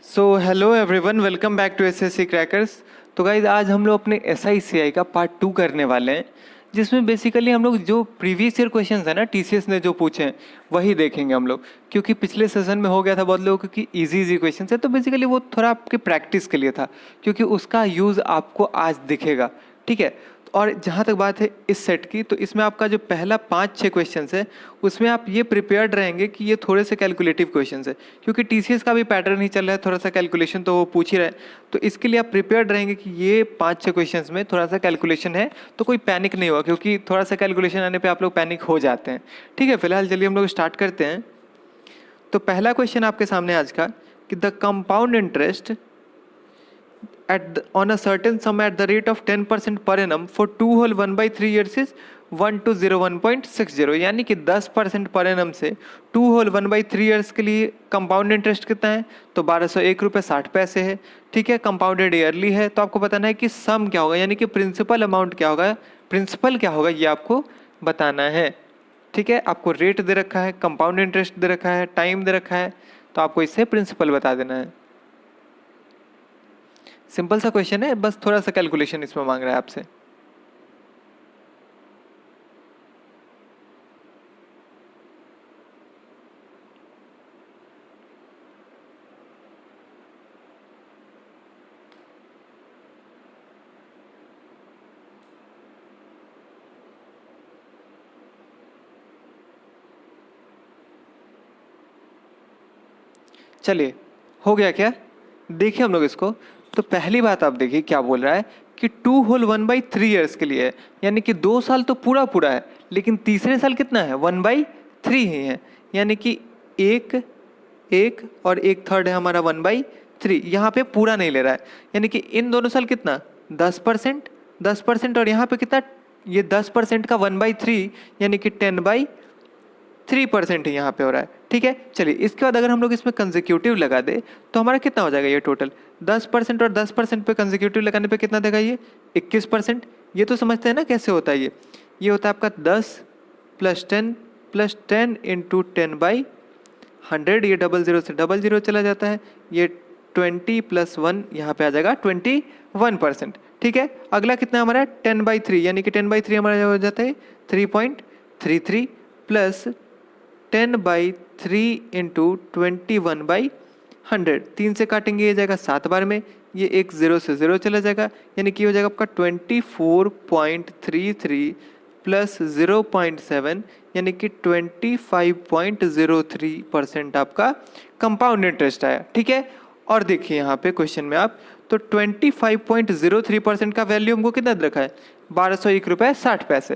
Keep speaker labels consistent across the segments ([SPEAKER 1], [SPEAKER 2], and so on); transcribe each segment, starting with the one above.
[SPEAKER 1] So hello everyone, welcome back to SSC Crackers. तो guys आज हम लोग अपने एसआईसीआई का पार्ट 2 करने वाले हैं, जिसमें बेसिकली हम लोग जो प्रीवियस ईयर क्वेश्चंस है ना टीसीएस ने जो पूछे हैं वही देखेंगे हम लोग। क्योंकि पिछले सेशन में हो गया था बहुत लोगों को कि इजी इजी क्वेश्चंस है, तो बेसिकली वो थोड़ा आपके प्रैक्टिस के लिए था, क्योंकि उसका यूज़ आपको आज दिखेगा। ठीक है। और जहाँ तक बात है इस सेट की, तो इसमें आपका जो पहला 5-6 क्वेश्चंस है उसमें आप ये प्रिपेयर्ड रहेंगे कि ये थोड़े से कैलकुलेटिव क्वेश्चंस है, क्योंकि टीसीएस का भी पैटर्न ही चल रहा है, थोड़ा सा कैलकुलेशन तो वो पूछ ही रहा है। तो इसके लिए आप प्रिपेयर्ड रहेंगे कि ये 5-6 क्वेश्चंस में थोड़ा सा कैलकुलेशन है, तो कोई पैनिक नहीं होगा, क्योंकि थोड़ा सा कैलकुलेशन आने पर आप लोग पैनिक हो जाते हैं। ठीक है, फिलहाल चलिए हम लोग स्टार्ट करते हैं। तो पहला क्वेश्चन आपके सामने आज का कि the compound interest on a certain sum at the rate of 10% per annum for 2 whole 1/3 years is 1201.60, यानी कि 10% पर एनम से 2 होल 1/3 ईयर्स के लिए कंपाउंड इंटरेस्ट कितना है, तो 1201 रुपये 60 पैसे है। ठीक है, कंपाउंडेड ईयरली है, तो आपको बताना है कि सम क्या होगा, यानी कि प्रिंसिपल अमाउंट क्या होगा, प्रिंसिपल क्या होगा ये आपको बताना है। ठीक है, आपको रेट दे रखा है, कंपाउंड इंटरेस्ट दे रखा है, टाइम दे रखा है, तो आपको इससे प्रिंसिपल बता देना है। सिंपल सा क्वेश्चन है, बस थोड़ा सा कैलकुलेशन इसमें मांग रहा है आपसे। चलिए, हो गया क्या, देखिए हम लोग इसको। तो पहली बात आप देखिए क्या बोल रहा है कि 2 होल 1/3 ईयर्स के लिए है, यानी कि 2 साल तो पूरा पूरा है, लेकिन तीसरे साल कितना है, 1/3 ही है, यानी कि एक एक और एक थर्ड है हमारा 1/3, यहाँ पे पूरा नहीं ले रहा है। यानी कि इन दोनों साल कितना 10%, और यहाँ पे कितना, ये 10% का 1/3 यानी कि 10/3% ही यहाँ पे हो रहा है। ठीक है, चलिए इसके बाद अगर हम लोग इसमें कंसेक्यूटिव लगा दे तो हमारा कितना हो जाएगा, ये टोटल 10% और 10% पे कंसेक्यूटिव लगाने पे कितना देगा, ये 21%। ये तो समझते हैं ना कैसे होता है, ये होता है आपका 10 + 10 इंटू 10/100, ये 00 से 00 चला जाता है, ये 20 + 1 यहाँ पे आ जाएगा 21%। ठीक है, अगला कितना हमारा 10/3, यानी कि 10/3 हमारा हो जाता है 3.33 प्लस 10/3 इंटू 21/100, 3 से काटेंगे ये जाएगा 7 बार में, ये एक 0 से 0 चला जाएगा, यानी कि हो जाएगा आपका 24.33 प्लस 0.7, यानी कि 25.03% आपका कंपाउंड इंटरेस्ट आया। ठीक है, और देखिए यहाँ पे क्वेश्चन में आप, तो 25.03% का वैल्यू हमको कितना रखा है, 1201 रुपये 60 पैसे।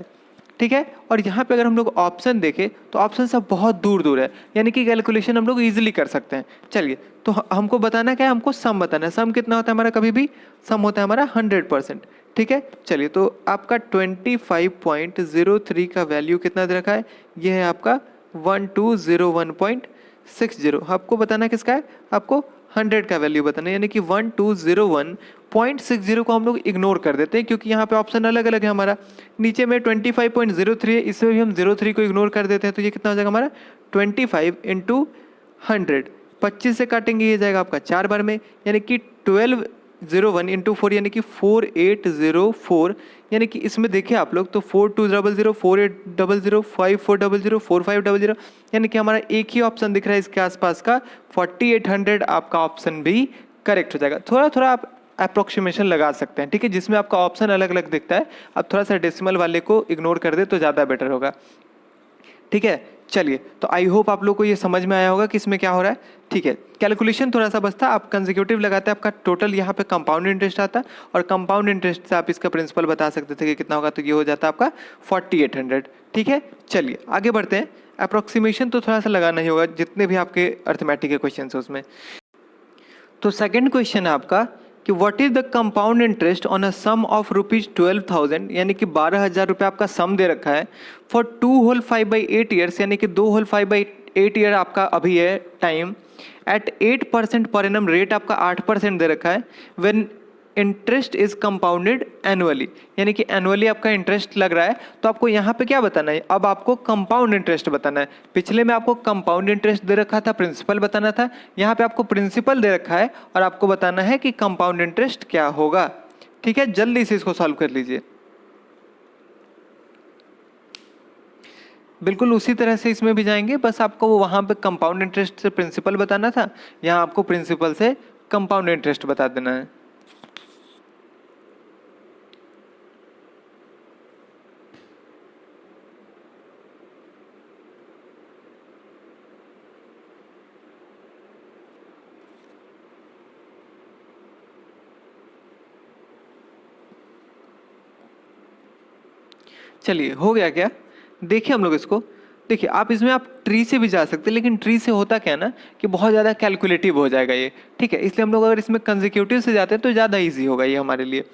[SPEAKER 1] ठीक है, और यहाँ पे अगर हम लोग ऑप्शन देखें तो ऑप्शन सब बहुत दूर दूर है, यानी कि कैलकुलेशन हम लोग इजीली कर सकते हैं। चलिए, तो हमको बताना क्या है, हमको सम बताना है। सम कितना होता है हमारा, कभी भी सम होता है हमारा 100%। ठीक है, चलिए तो आपका 25.03 का वैल्यू कितना दे रखा है, ये है आपका 1201.60। आपको बताना किसका है, आपको 100 का वैल्यू बताना है, यानी कि 1201.60 को हम लोग इग्नोर कर देते हैं, क्योंकि यहाँ पे ऑप्शन अलग अलग है हमारा। नीचे में 25.03 है, इसमें भी हम 03 को इग्नोर कर देते हैं, तो ये कितना हो जाएगा हमारा 25 इंटू 100, 25 से काटेंगे ये जाएगा आपका 4 बार में, यानी कि 1201 इंटू 4, यानी कि 4804, यानी कि इसमें देखिए आप लोग तो 4200, 4800, 5400, 4500, यानी कि हमारा एक ही ऑप्शन दिख रहा है इसके आसपास का 4800, आपका ऑप्शन भी करेक्ट हो जाएगा। थोड़ा थोड़ा आप अप्रोक्सीमेशन लगा सकते हैं। ठीक है, जिसमें आपका ऑप्शन अलग अलग दिखता है, आप थोड़ा सा डेसिमल वाले को इग्नोर कर दे तो ज़्यादा बेटर होगा। ठीक है, चलिए तो आई होप आप लोग को ये समझ में आया होगा कि इसमें क्या हो रहा है। ठीक है, कैलकुलेशन थोड़ा सा बस था, आप कंसेक्यूटिव लगाते हैं, आपका टोटल यहाँ पे कंपाउंड इंटरेस्ट आता, और कंपाउंड इंटरेस्ट से आप इसका प्रिंसिपल बता सकते थे कि कितना होगा, तो ये हो जाता है आपका 4800। ठीक है, चलिए आगे बढ़ते हैं। अप्रोक्सीमेशन तो थोड़ा सा लगाना ही होगा, जितने भी आपके अर्थमेटिक के क्वेश्चन है उसमें। तो सेकेंड क्वेश्चन है आपका कि what is the compound interest on a sum of ₹12,000, यानी कि 12,000 रुपये आपका सम दे रखा है फॉर 2 होल 5/8 ईयर्स, यानी कि 2 होल 5/8 ईयर आपका अभी है time, eight 8% per annum, rate आपका 8% दे रखा है, when interest is compounded annually, यानी कि एनुअली आपका इंटरेस्ट लग रहा है, तो आपको यहाँ पे क्या बताना है, अब आपको कंपाउंड इंटरेस्ट बताना है। पिछले में आपको कंपाउंड इंटरेस्ट दे रखा था, प्रिंसिपल बताना था, यहाँ पे आपको प्रिंसिपल दे रखा है और आपको बताना है कि कंपाउंड इंटरेस्ट क्या होगा। ठीक है, जल्दी से इसको सॉल्व कर लीजिए। बिल्कुल उसी तरह से इसमें भी जाएंगे, बस आपको वो वहाँ पे कंपाउंड इंटरेस्ट से प्रिंसिपल बताना था, यहाँ आपको प्रिंसिपल से कंपाउंड इंटरेस्ट बता देना है। चलिए हो गया क्या, देखिए हम लोग इसको, देखिए आप इसमें आप ट्री से भी जा सकते हैं, लेकिन ट्री से होता क्या है ना कि बहुत ज़्यादा कैलकुलेटिव हो जाएगा ये। ठीक है, इसलिए हम लोग अगर इसमें कंसेक्यूटिव से जाते हैं तो ज़्यादा इजी होगा ये हमारे लिए।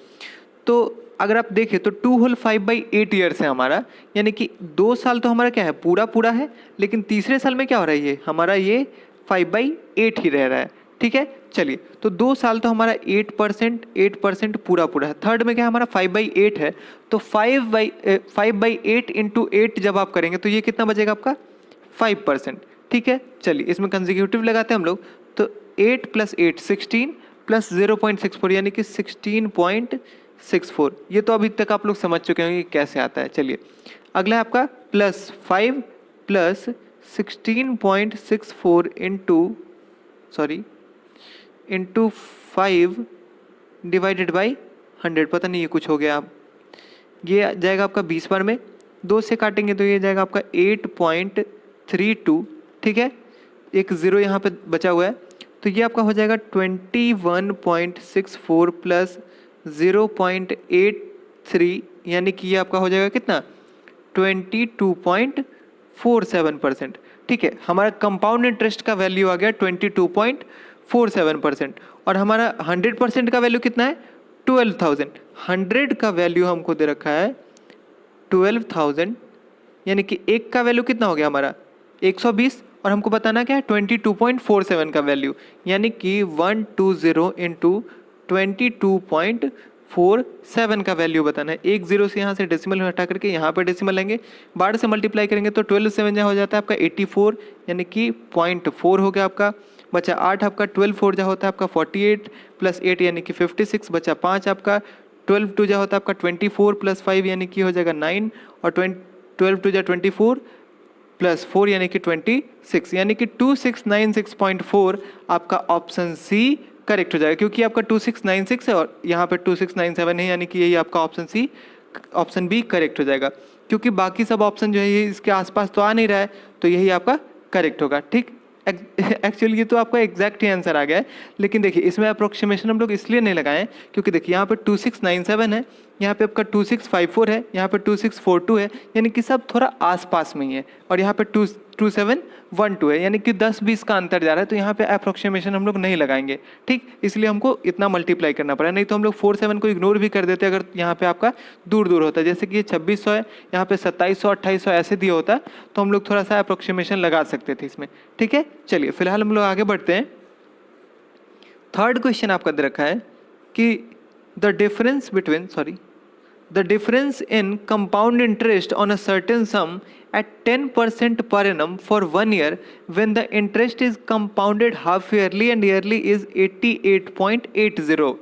[SPEAKER 1] तो अगर आप देखें तो 2 होल 5/8 ईयर्स है हमारा, यानी कि 2 साल तो हमारा क्या है, पूरा पूरा है, लेकिन तीसरे साल में क्या हो रहा है, ये हमारा ये 5/8 ही रह रहा है। ठीक है, चलिए तो 2 साल तो हमारा 8% पूरा पूरा है। थर्ड में क्या हमारा 5/8 है, तो 5/8 इंटू 8 जब आप करेंगे तो ये कितना बचेगा आपका 5%। ठीक है, चलिए इसमें कंसेक्यूटिव लगाते हैं हम लोग, तो 8 + 8 16 प्लस 0.64 यानी कि 16.64। ये तो अभी तक आप लोग समझ चुके होंगे कि कैसे आता है। चलिए अगला है आपका +5 + 16.64 इंटू 5 डिवाइडेड बाई 100, पता नहीं ये कुछ हो गया। आप ये जाएगा आपका 20 बार में, 2 से काटेंगे तो ये जाएगा आपका 8.32। ठीक है, एक ज़ीरो यहाँ पे बचा हुआ है, तो ये आपका हो जाएगा 21.64 प्लस 0.83, यानी कि ये आपका हो जाएगा कितना 22.47%। ठीक है, हमारा कंपाउंड इंटरेस्ट का वैल्यू आ गया 22.47%, और हमारा 100% का वैल्यू कितना है 12,000। 100 का वैल्यू हमको दे रखा है 12,000, यानी कि एक का वैल्यू कितना हो गया हमारा 120, और हमको बताना क्या है 22.47 का वैल्यू, यानी कि 120 इंटू 22.47 का वैल्यू बताना है। एक जीरो से यहाँ से डेसिमल हटा करके यहाँ पे डेसिमल लेंगे, 12 से मल्टीप्लाई करेंगे तो 12 से 7 हो जाता है आपका 84, यानी कि 0.4 हो गया आपका। बचा 8 आपका, 12 4 जा होता है आपका 48 प्लस 8 यानी कि 56। बचा 5 आपका, 12 2 जा होता है आपका 24 प्लस 5 यानी कि हो जाएगा 9, और 12 2 जा 24 प्लस 4 यानी कि 26, यानी कि 2696.4 आपका ऑप्शन सी करेक्ट हो जाएगा, क्योंकि आपका 2696 है और यहाँ पे 2697 है, यानी कि यही आपका option C, option B correct हो जाएगा, क्योंकि बाकी सब ऑप्शन जो है ये इसके आसपास तो आ नहीं रहा है, तो यही आपका करेक्ट होगा। ठीक, एक्चुअली ये तो आपका एग्जैक्ट ही आंसर आ गया है, लेकिन देखिए इसमें अप्रोक्सीमेशन हम लोग इसलिए नहीं लगाएं क्योंकि देखिए यहाँ पे 2697 है, यहाँ पे आपका 2654 है, यहाँ पे 2642 है, यानी कि सब थोड़ा आसपास में ही है, और यहाँ पे 2712 है, यानी कि 10-20 का अंतर जा रहा है, तो यहाँ पे अप्रोक्सीमेशन हम लोग नहीं लगाएंगे। ठीक, इसलिए हमको इतना मल्टीप्लाई करना पड़ा, नहीं तो हम लोग 47 को इग्नोर भी कर देते अगर यहाँ पे आपका दूर दूर होता है, जैसे कि ये 2600 है, यहाँ पे 2700 2800 ऐसे दिया होता, तो हम लोग थोड़ा सा अप्रोक्सीमेशन लगा सकते थे इसमें। ठीक है, चलिए फिलहाल हम लोग आगे बढ़ते हैं। थर्ड क्वेश्चन आपका दे रखा है कि the difference in compound interest on a certain sum at 10% per annum for 1 year when the interest is compounded half yearly and yearly is 88.80,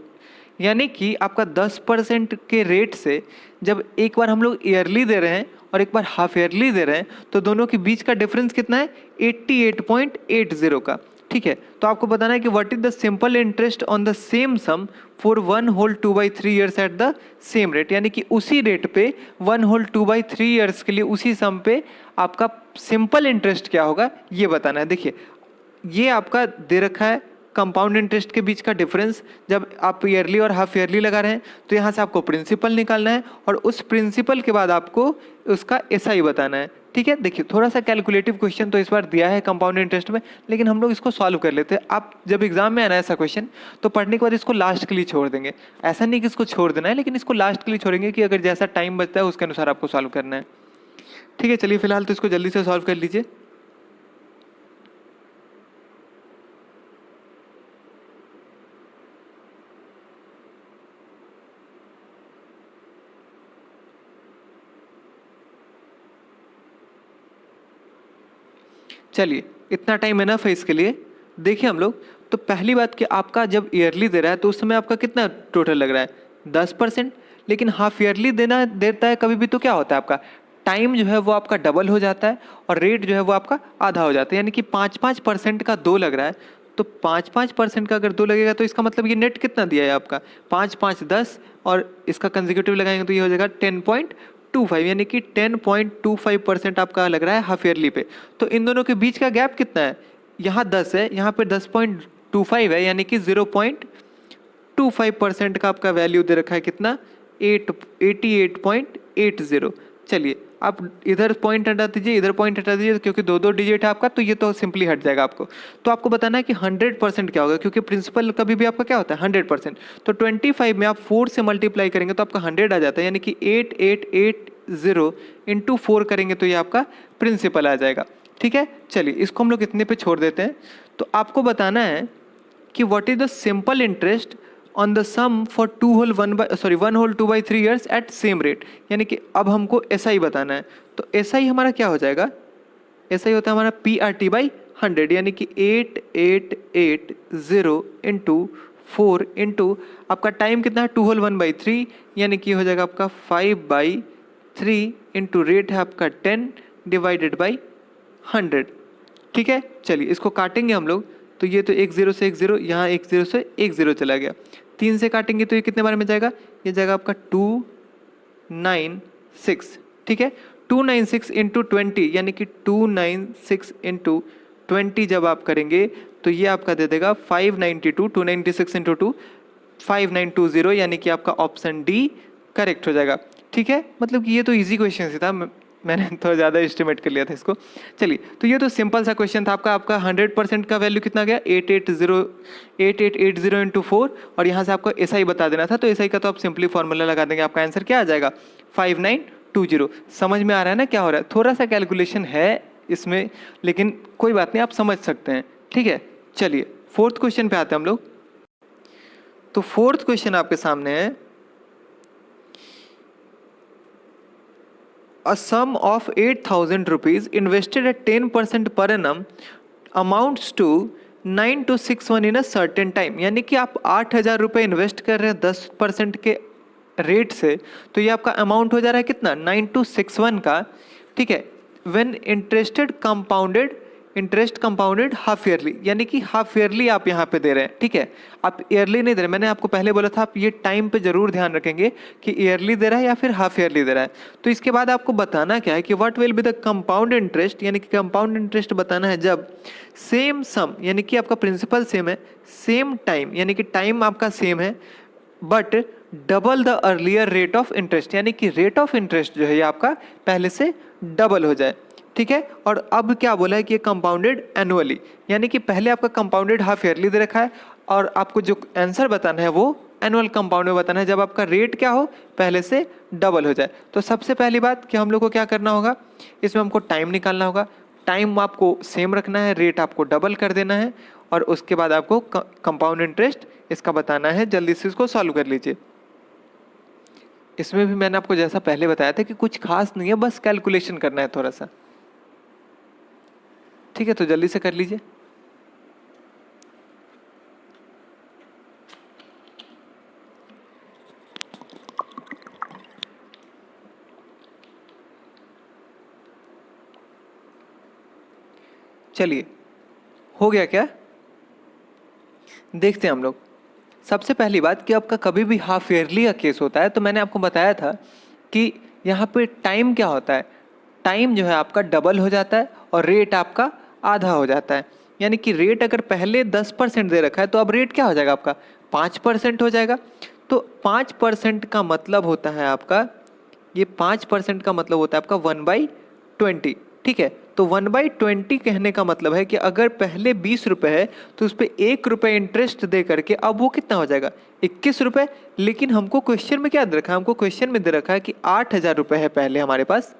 [SPEAKER 1] यानी कि आपका 10% के रेट से जब एक बार हम लोग ईयरली दे रहे हैं और एक बार हाफ ईयरली दे रहे हैं, तो दोनों के बीच का डिफरेंस कितना है 88.80 का। ठीक है, तो आपको बताना है कि what is the simple interest on the same sum for 1 whole 2/3 years at the same rate, यानी कि उसी रेट पे 1 होल 2/3 ईयर्स के लिए उसी सम पे आपका सिंपल इंटरेस्ट क्या होगा ये बताना है। देखिए ये आपका दे रखा है कंपाउंड इंटरेस्ट के बीच का डिफरेंस, जब आप ईयरली और हाफ ईयरली लगा रहे हैं तो यहाँ से आपको प्रिंसिपल निकालना है, और उस प्रिंसिपल के बाद आपको उसका एसआई बताना है। ठीक है, देखिए थोड़ा सा कैलकुलेटिव क्वेश्चन तो इस बार दिया है कंपाउंड इंटरेस्ट में, लेकिन हम लोग इसको सॉल्व कर लेते हैं। आप जब एग्जाम में आना है ऐसा क्वेश्चन, तो पढ़ने के बाद इसको लास्ट के लिए छोड़ देंगे, ऐसा नहीं कि इसको छोड़ देना है, लेकिन इसको लास्ट के लिए छोड़ेंगे कि अगर जैसा टाइम बचता है उसके अनुसार आपको सॉल्व करना है। ठीक है, चलिए फिलहाल तो इसको जल्दी से सॉल्व कर लीजिए। चलिए इतना टाइम एनफ है इसके लिए। देखिए हम लोग, तो पहली बात कि आपका जब ईयरली दे रहा है तो उस समय आपका कितना टोटल लग रहा है 10%, लेकिन हाफ ईयरली देता है कभी भी तो क्या होता है आपका टाइम जो है वो आपका डबल हो जाता है और रेट जो है वो आपका आधा हो जाता है, यानी कि 5-5% का 2 लग रहा है। तो 5-5% का अगर 2 लगेगा तो इसका मतलब ये नेट कितना दिया है आपका 5-5-10 और इसका कंसेक्यूटिव लगाएंगे तो ये हो जाएगा 10.25, यानी कि 10.25% आपका लग रहा है हाफ ईयरली पे। तो इन दोनों के बीच का गैप कितना है, यहाँ 10 है, यहाँ पे 10.25 है, यानी कि 0.25% का आपका वैल्यू दे रखा है कितना 88.80। चलिए आप इधर पॉइंट हटा दीजिए, इधर पॉइंट हटा दीजिए, क्योंकि दो दो डिजिट है आपका तो ये तो सिंपली हट जाएगा आपको। तो आपको बताना है कि 100% क्या होगा, क्योंकि प्रिंसिपल कभी भी आपका क्या होता है 100%। तो 25 में आप 4 से मल्टीप्लाई करेंगे तो आपका 100 आ जाता है, यानी कि 8880 इंटू 4 करेंगे तो ये आपका प्रिंसिपल आ जाएगा। ठीक है, चलिए इसको हम लोग इतने पे छोड़ देते हैं। तो आपको बताना है कि what is the simple interest on the sum for 1/2/3 years at same rate, यानी कि अब हमको SI बताना है। तो SI हमारा क्या हो जाएगा, SI होता है हमारा PRT/100, यानी कि 8880 इंटू 4 इंटू आपका टाइम कितना है 2/1/3, यानी कि हो जाएगा आपका 5/3 इंटू रेट है आपका 10 डिवाइडेड बाई 100। ठीक है, चलिए इसको काटेंगे हम लोग, तो ये तो 1 0 से 1 0, यहाँ 1 0 से 1 0 चला गया। 3 से काटेंगे तो ये कितने बार में जाएगा, ये जाएगा आपका 296। ठीक है, 296 इंटू 20, यानी कि 296 इंटू 20 जब आप करेंगे तो ये आपका दे देगा 592, 296 इंटू 2 5920, यानी कि आपका ऑप्शन डी करेक्ट हो जाएगा। ठीक है, मतलब कि ये तो इजी क्वेश्चन था, मैंने थोड़ा ज़्यादा एस्टिमेट कर लिया था इसको। चलिए, तो ये तो सिंपल सा क्वेश्चन था आपका 100% का वैल्यू कितना गया 8880 इंटू 4, और यहाँ से आपको SI बता देना था, तो SI का तो आप सिंपली फॉर्मूला लगा देंगे, आपका आंसर क्या आ जाएगा 5920। समझ में आ रहा है ना क्या हो रहा है, थोड़ा सा कैलकुलेशन है इसमें, लेकिन कोई बात नहीं, आप समझ सकते हैं। ठीक है, चलिए फोर्थ क्वेश्चन पे आते हैं हम लोग। तो फोर्थ क्वेश्चन आपके सामने है, a sum of 8,000 rupees invested at 10% per annum amounts to 9261 in a certain time, यानी कि आप 8,000 रुपये इन्वेस्ट कर रहे हैं 10% के रेट से, तो ये आपका अमाउंट हो जा रहा है कितना 9261 का। ठीक है, when interest compounded half yearly, यानी कि हाफ ईयरली आप यहाँ पे दे रहे हैं। ठीक है, आप ईयरली नहीं दे रहे, मैंने आपको पहले बोला था आप ये टाइम पे जरूर ध्यान रखेंगे कि ईयरली दे रहा है या फिर हाफ ईयरली दे रहा है। तो इसके बाद आपको बताना क्या है कि what will be the compound interest, यानी कि कंपाउंड इंटरेस्ट बताना है जब सेम सम, यानी कि आपका प्रिंसिपल सेम है, सेम टाइम, यानी कि टाइम आपका सेम है, but double the earlier rate of interest, यानी कि रेट ऑफ इंटरेस्ट जो है ये आपका पहले से डबल हो जाए। ठीक है, और अब क्या बोला है कि ये कंपाउंडेड एनुअली, यानी कि पहले आपका कंपाउंडेड हाफ ईयरली दे रखा है और आपको जो आंसर बताना है वो एनुअल कंपाउंड में बताना है जब आपका रेट क्या हो पहले से डबल हो जाए। तो सबसे पहली बात कि हम लोग को क्या करना होगा, इसमें हमको टाइम निकालना होगा, टाइम आपको सेम रखना है, रेट आपको डबल कर देना है, और उसके बाद आपको कंपाउंड इंटरेस्ट इसका बताना है। जल्दी से इसको सॉल्व कर लीजिए। इसमें भी मैंने आपको जैसा पहले बताया था कि कुछ खास नहीं है, बस कैलकुलेशन करना है थोड़ा सा। ठीक है, तो जल्दी से कर लीजिए। चलिए, हो गया क्या, देखते हैं हम लोग। सबसे पहली बात कि आपका कभी भी हाफ ईयरली का केस होता है तो मैंने आपको बताया था कि यहाँ पे टाइम क्या होता है, टाइम जो है आपका डबल हो जाता है और रेट आपका आधा हो जाता है। यानी कि रेट अगर पहले 10% दे रखा है तो अब रेट क्या हो जाएगा आपका 5% हो जाएगा। तो 5% का मतलब होता है आपका, ये 5% का मतलब होता है आपका 1/20। ठीक है, तो 1/20 कहने का मतलब है कि अगर पहले 20 रुपये है तो उस पर 1 रुपये इंटरेस्ट दे करके अब वो कितना हो जाएगा 21 रुपये। लेकिन हमको क्वेश्चन में क्या दे रखा है, हमको क्वेश्चन में दे रखा है कि 8,000 रुपये है पहले हमारे पास,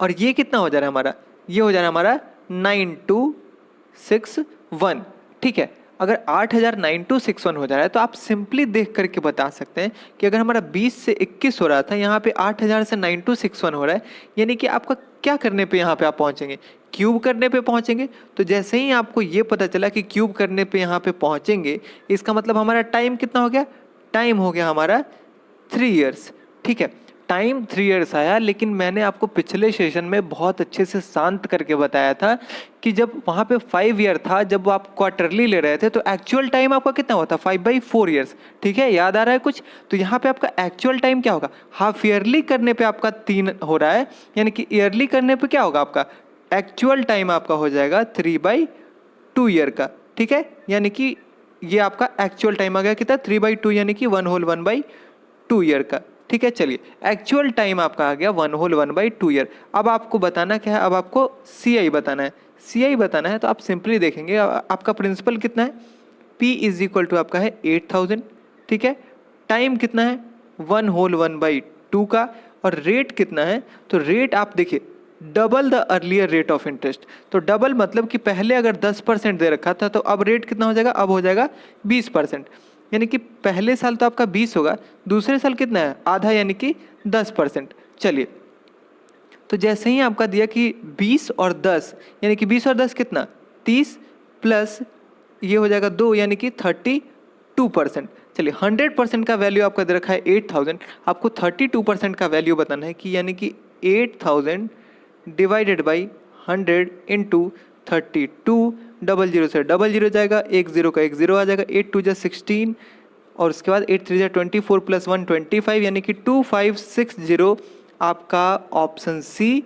[SPEAKER 1] और ये कितना हो जा रहा है हमारा, ये हो जा रहा है हमारा 9261। ठीक है, अगर 8,9261 हो जा रहा है तो आप सिंपली देख करके बता सकते हैं कि अगर हमारा 20 से 21 हो रहा था, यहाँ पे 8,000 से 9261 हो रहा है, यानी कि आपका क्या करने पे यहाँ पे आप पहुँचेंगे, क्यूब करने पे पहुँचेंगे। तो जैसे ही आपको ये पता चला कि क्यूब करने पे यहाँ पे पहुँचेंगे, इसका मतलब हमारा टाइम कितना हो गया, टाइम हो गया हमारा 3 ईयर्स। ठीक है, टाइम 3 ईयर्स आया, लेकिन मैंने आपको पिछले सेशन में बहुत अच्छे से शांत करके बताया था कि जब वहाँ पे 5 ईयर था, जब आप क्वार्टरली ले रहे थे तो एक्चुअल टाइम आपका कितना होता, 5/4 ईयर्स। ठीक है, याद आ रहा है कुछ। तो यहाँ पे आपका एक्चुअल टाइम क्या होगा, हाफ ईयरली करने पे आपका 3 हो रहा है, यानी कि ईयरली करने पे क्या होगा, आपका एक्चुअल टाइम आपका हो जाएगा 3/2 ईयर का। ठीक है, यानी कि ये आपका एक्चुअल टाइम आ गया कितना, 3/2, यानी कि 1/2 ईयर का। ठीक है, चलिए एक्चुअल टाइम आपका आ गया 1/2 ईयर। अब आपको बताना क्या है, अब आपको CI बताना है। CI बताना है तो आप सिंपली देखेंगे आपका प्रिंसिपल कितना है, P इज इक्वल टू आपका है 8,000। ठीक है, टाइम कितना है 1/2 का, और रेट कितना है, तो रेट आप देखिए double the earlier rate of interest. तो डबल मतलब कि पहले अगर 10% दे रखा था तो अब रेट कितना हो जाएगा, अब हो जाएगा 20%। यानी कि पहले साल तो आपका 20 होगा, दूसरे साल कितना है, आधा, यानी कि 10%। चलिए, तो जैसे ही आपका दिया कि 20 और 10, यानी कि 20 और 10 कितना, 30, प्लस ये हो जाएगा 2, यानी कि 32%। चलिए 100% का वैल्यू आपका दे रखा है 8,000, आपको 32% का वैल्यू बताना है कि यानी कि 8,000 divided by 100 into 32, double zero से डबल जीरो जाएगा, एक जीरो का एक जीरो आ जाएगा, 8 2 जा 16, और उसके बाद 8 3 जा 24 प्लस 1 25, यानी कि 2560 आपका ऑप्शन सी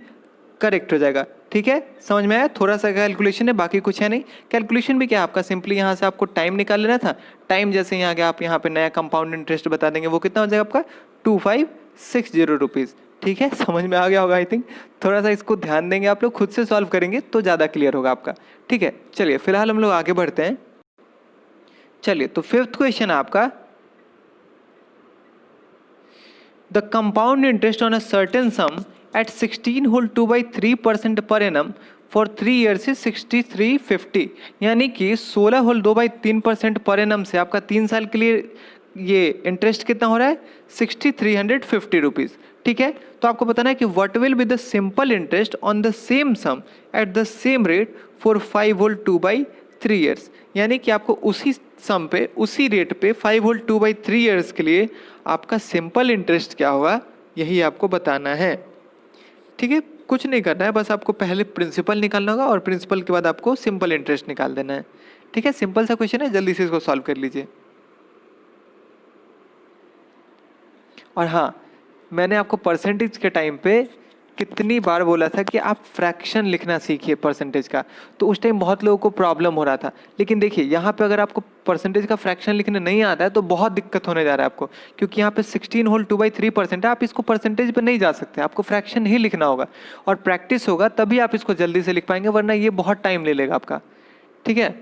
[SPEAKER 1] करेक्ट हो जाएगा। ठीक है, समझ में आया, थोड़ा सा कैलकुलेशन है, बाकी कुछ है नहीं। कैलकुलेशन भी क्या आपका सिंपली यहाँ से आपको टाइम निकाल लेना था। टाइम जैसे यहाँ गया, आप यहाँ पे नया कंपाउंड इंटरेस्ट बता देंगे, वो कितना हो जाएगा आपका 2560 रुपीज़। ठीक है, समझ में आ गया होगा आई थिंक। थोड़ा सा इसको ध्यान देंगे आप लोग, खुद से सॉल्व करेंगे तो ज़्यादा क्लियर होगा आपका। ठीक है, चलिए फिलहाल हम लोग आगे बढ़ते हैं। चलिए, तो 5th क्वेश्चन है आपका, the compound interest on a certain some at 16 whole 2/3% per annum for 3 years is 6350। यानी कि 16 होल 2/3% पर एनम से आपका 3 साल के लिए ये इंटरेस्ट कितना हो रहा है, 6350 रुपीज़। ठीक है, तो आपको बताना है कि what will be the simple interest on the same sum at the same rate for 5 whole 2/3 years. यानी कि आपको उसी सम पे, उसी रेट पे 5 होल 2/3 ईयर्स के लिए आपका सिंपल इंटरेस्ट क्या होगा, यही आपको बताना है। ठीक है, कुछ नहीं करना है, बस आपको पहले प्रिंसिपल निकालना होगा और प्रिंसिपल के बाद आपको सिंपल इंटरेस्ट निकाल देना है। ठीक है, सिंपल सा क्वेश्चन है, जल्दी से इसको सॉल्व कर लीजिए। और हाँ, मैंने आपको परसेंटेज के टाइम पे कितनी बार बोला था कि आप फ्रैक्शन लिखना सीखिए परसेंटेज का, तो उस टाइम बहुत लोगों को प्रॉब्लम हो रहा था। लेकिन देखिए यहाँ पे अगर आपको परसेंटेज का फ्रैक्शन लिखना नहीं आता है तो बहुत दिक्कत होने जा रहा है आपको, क्योंकि यहाँ पे 16 होल 2/3% है, आप इसको परसेंटेज पे नहीं जा सकते, आपको फ्रैक्शन ही लिखना होगा और प्रैक्टिस होगा तभी आप इसको जल्दी से लिख पाएंगे, वरना ये बहुत टाइम ले लेगा आपका। ठीक है,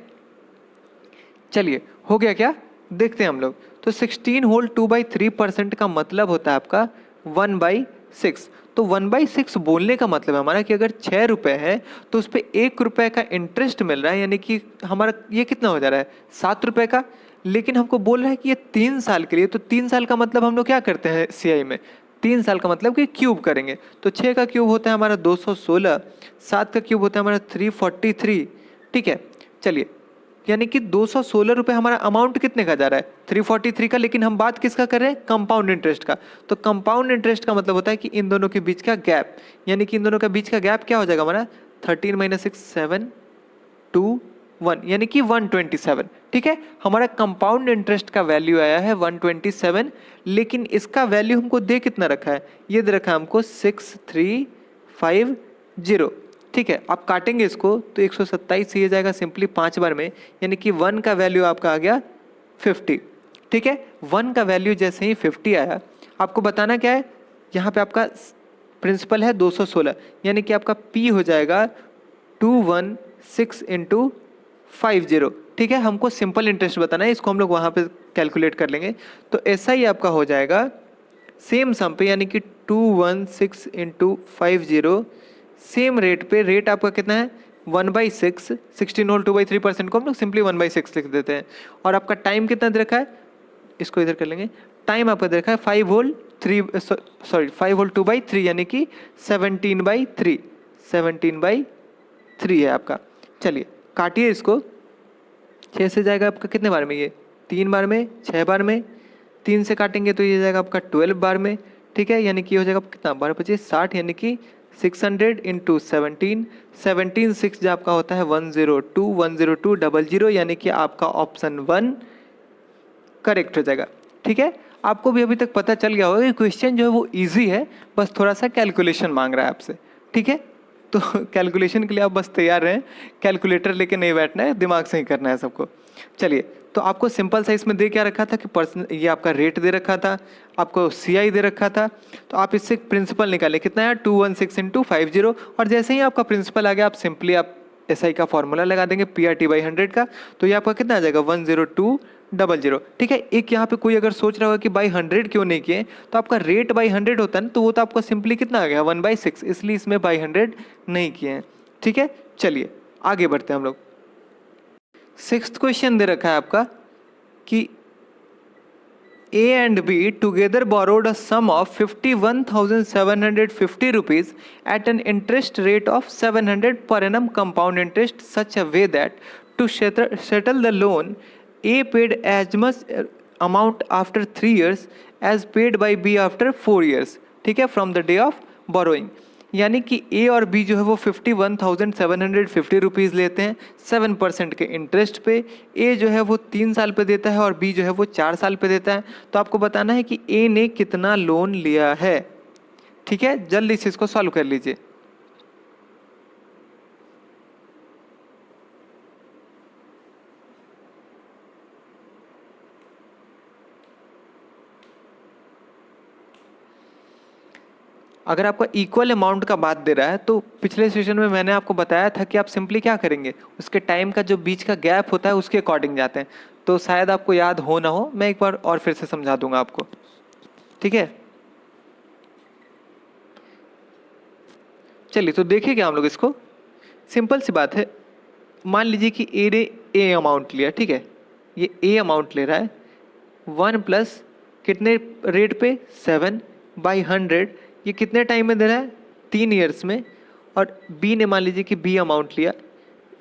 [SPEAKER 1] चलिए हो गया क्या, देखते हैं हम लोग। तो 16 होल 2/3% का मतलब होता है आपका 1/6। तो 1/6 बोलने का मतलब है हमारा कि अगर 6 रुपये है तो उस पर 1 रुपये का इंटरेस्ट मिल रहा है, यानी कि हमारा ये कितना हो जा रहा है, 7 रुपये का। लेकिन हमको बोल रहा है कि ये 3 साल के लिए, तो 3 साल का मतलब हम लोग क्या करते हैं CI में, 3 साल का मतलब कि क्यूब करेंगे। तो 6 का क्यूब होता है हमारा 216, 7 का क्यूब होता है हमारा 343। ठीक है, चलिए, यानी कि 216 रुपये हमारा अमाउंट कितने का जा रहा है, 343 का। लेकिन हम बात किसका कर रहे हैं, कंपाउंड इंटरेस्ट का। तो कंपाउंड इंटरेस्ट का मतलब होता है कि इन दोनों के बीच का गैप, यानी कि इन दोनों के बीच का गैप क्या हो जाएगा हमारा, 13 - 6 7 2 1, यानी कि 127। ठीक है, हमारा कंपाउंड इंटरेस्ट का वैल्यू आया है 127, लेकिन इसका वैल्यू हमको दे कितना रखा है, ये दे रखा है हमको 6350। ठीक है, आप काटेंगे इसको तो 127 ये जाएगा सिंपली 5 बार में, यानी कि 1 का वैल्यू आपका आ गया 50। ठीक है, 1 का वैल्यू जैसे ही 50 आया, आपको बताना क्या है, यहाँ पे आपका प्रिंसिपल है 216, यानी कि आपका P हो जाएगा 216 इंटू 50। ठीक है, हमको सिंपल इंटरेस्ट बताना है, इसको हम लोग वहाँ पे कैलकुलेट कर लेंगे। तो ऐसा ही आपका हो जाएगा सेम सम पे, यानी कि 216 इंटू 50, सेम रेट पे, रेट आपका कितना है 1/6, 16 होल 2/3% को हम लोग सिंपली 1/6 लिख देते हैं। और आपका टाइम कितना दे रखा है, इसको इधर कर लेंगे, टाइम आपका दे रखा है 5 होल 2/3 यानी कि 17/3, 17/3 है आपका। चलिए काटिए इसको, 6 से जाएगा आपका कितने बार में, ये 3 बार में, 6 बार में, 3 से काटेंगे तो ये जाएगा आपका 12 बार में, ठीक है। यानी कि हो जाएगा कितना, 12×5 = 60, यानी कि 600 × 17, 17 6 जो आपका होता है 102, 10200, यानी कि आपका ऑप्शन 1 करेक्ट हो जाएगा, ठीक है। आपको भी अभी तक पता चल गया होगा कि क्वेश्चन जो है वो इजी है, बस थोड़ा सा कैलकुलेशन मांग रहा है आपसे, ठीक है। तो कैलकुलेशन के लिए आप बस तैयार रहें, कैलकुलेटर लेके नहीं बैठना है, दिमाग से ही करना है सबको। चलिए, तो आपको सिंपल सा इसमें दे क्या रखा था कि ये आपका रेट दे रखा था, आपको CI दे रखा था, तो आप इससे प्रिंसिपल निकालें, कितना है 216 × 50, और जैसे ही आपका प्रिंसिपल आ गया आप सिंपली आप SI का फॉर्मूला लगा देंगे PRT/100 का, तो ये आपका कितना आ जाएगा 10200, ठीक है। एक यहाँ पे कोई अगर सोच रहा होगा कि बाई 100 क्यों नहीं किए, तो आपका रेट बाई 100 होता है ना, तो वो तो आपका सिंपली कितना आ गया 1/6, इसलिए इसमें बाई 100 नहीं किए हैं, ठीक है। चलिए आगे बढ़ते हैं हम लोग। 6th क्वेश्चन दे रखा है आपका कि A and B together borrowed a sum of 51,750 rupees at an interest rate of 700 per annum compound interest such a way that to settle the loan, A paid as much amount after 3 years as paid by B after 4 years, ठीक है, from the day of borrowing। यानी कि A और B जो है वो 51,750 rupees लेते हैं 7% के इंटरेस्ट पे। A जो है वो 3 साल पे देता है और B जो है वो 4 साल पे देता है। तो आपको बताना है कि A ने कितना लोन लिया है, ठीक है। जल्दी से इसको सॉल्व कर लीजिए। अगर आपका इक्वल अमाउंट का बात दे रहा है तो पिछले सेशन में मैंने आपको बताया था कि आप सिंपली क्या करेंगे, उसके टाइम का जो बीच का गैप होता है उसके अकॉर्डिंग जाते हैं। तो शायद आपको याद हो ना हो, मैं एक बार और फिर से समझा दूंगा आपको, ठीक है। चलिए तो देखिए क्या हम लोग इसको, सिंपल सी बात है। मान लीजिए कि ए ने A अमाउंट लिया, ठीक है, ये A अमाउंट ले रहा है 1 प्लस कितने रेट पे 7/100, ये कितने टाइम में दे रहा है 3 ईयर्स में। और B ने मान लीजिए कि B अमाउंट लिया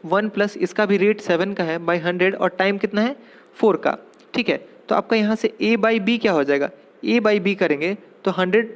[SPEAKER 1] 1 प्लस इसका भी रेट 7 का है बाई 100 और टाइम कितना है 4 का, ठीक है। तो आपका यहाँ से A/B क्या हो जाएगा, A/B करेंगे तो 100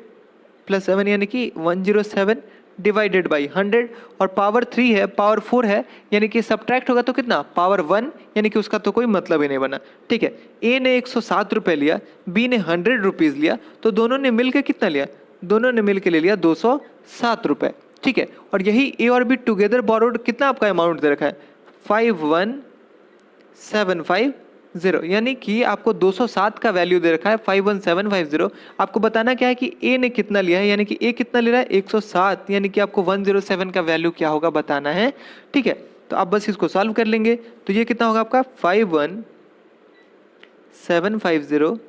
[SPEAKER 1] + 7 यानी कि 107 डिवाइडेड बाई 100, और पावर 3 है पावर 4 है, यानी कि सब्ट्रैक्ट होगा तो कितना पावर 1, यानी कि उसका तो कोई मतलब ही नहीं बना, ठीक है। A ने 107 रुपये लिया, B ने 100 रुपीज़ लिया, तो दोनों ने मिलकर कितना लिया, दोनों ने मिलकर ले लिया 207 रुपये, ठीक है। और यही A और B टुगेदर बोरोड कितना आपका अमाउंट दे रखा है 51750, यानी कि आपको 207 का वैल्यू दे रखा है 51750। आपको बताना क्या है कि A ने कितना लिया है, यानी कि A कितना ले रहा है 107, यानी कि आपको 107 का वैल्यू क्या होगा बताना है, ठीक है। तो आप बस इसको सॉल्व कर लेंगे तो ये कितना होगा आपका 51750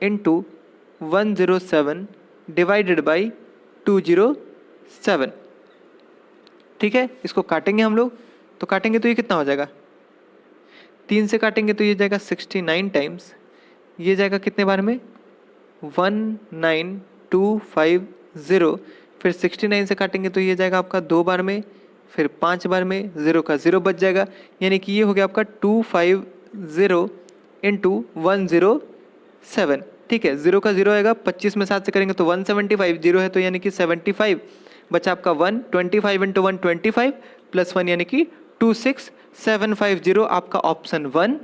[SPEAKER 1] इंटू 107 डिवाइडेड बाई 207, ठीक है। इसको काटेंगे हम लोग, तो काटेंगे तो ये कितना हो जाएगा, 3 से काटेंगे तो ये जाएगा 69 टाइम्स, ये जाएगा कितने बार में 19250, फिर 69 से काटेंगे तो ये जाएगा आपका 2 बार में, फिर 5 बार में, 0 का 0 बच जाएगा, यानी कि ये हो गया आपका 250 इंटू 107, ठीक है। 0 का 0 आएगा, 25 में 7 से करेंगे तो 175, 0 है तो यानी कि 75 बचा आपका 125 इंटू 125 प्लस 1 यानी कि 26750, आपका ऑप्शन 1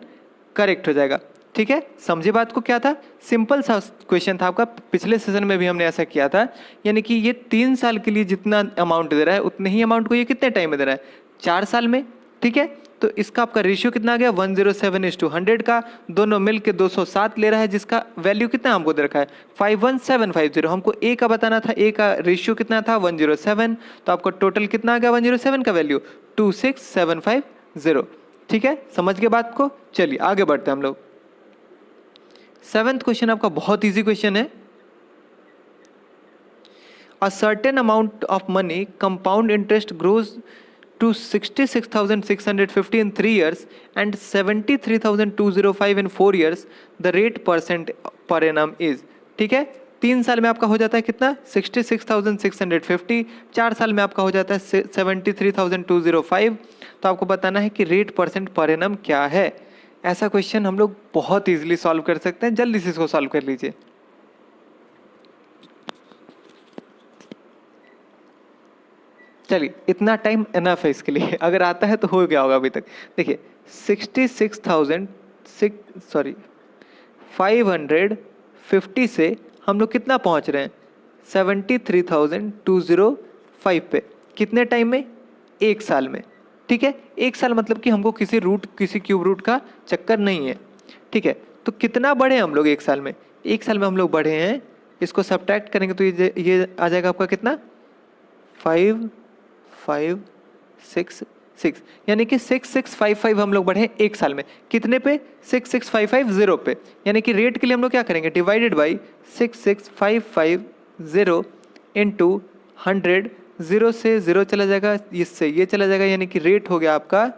[SPEAKER 1] करेक्ट हो जाएगा, ठीक है। समझे बात को, क्या था, सिंपल सा क्वेश्चन था आपका, पिछले सेशन में भी हमने ऐसा किया था। यानी कि ये 3 साल के लिए जितना अमाउंट दे रहा है उतने ही अमाउंट को ये कितने टाइम में दे रहा है 4 साल में, ठीक है। तो इसका आपका रेशियो कितना आ गया 107:100 का, दोनों मिल के 207 ले रहा है, जिसका वैल्यू कितना हमको दे रखा है 51750। हमको A का बताना था, A का रेशियो कितना था 107, तो आपको टोटल कितना आ गया 107 का वैल्यू 26750, ठीक है। समझ गए बात को, चलिए आगे बढ़ते हैं हम लोग। 7th क्वेश्चन आपका बहुत इजी क्वेश्चन है। A certain amount of money compound interest grows to 66,650 in 3 years and 73,205 in 4 years, the rate percent per annum is। ठीक है, 3 साल में आपका हो जाता है कितना 66,650, 4 साल में आपका हो जाता है 73,205। तो आपको बताना है कि रेट परसेंट पर एनम क्या है। ऐसा क्वेश्चन हम लोग बहुत इजीली सॉल्व कर सकते हैं, जल्दी से इसको सॉल्व कर लीजिए। चलिए, इतना टाइम इनफ है इसके लिए, अगर आता है तो हो गया होगा अभी तक। देखिए 550 से हम लोग कितना पहुंच रहे हैं 73,205 पे, कितने टाइम में, 1 साल में। ठीक है, 1 साल मतलब कि हमको किसी क्यूब रूट का चक्कर नहीं है। ठीक है, तो कितना बढ़े हम लोग 1 साल में, 1 साल में हम लोग बढ़े हैं, इसको सब्ट्रैक्ट करेंगे तो ये आ जाएगा आपका कितना 5,566, यानी कि 6655 हम लोग बढ़े 1 साल में। कितने पे 66,550 पे, यानी कि रेट के लिए हम लोग क्या करेंगे डिवाइडेड बाई 66,550 इंटू 100, 0 से 0 चला जाएगा, इससे ये चला जाएगा, यानी कि रेट हो गया आपका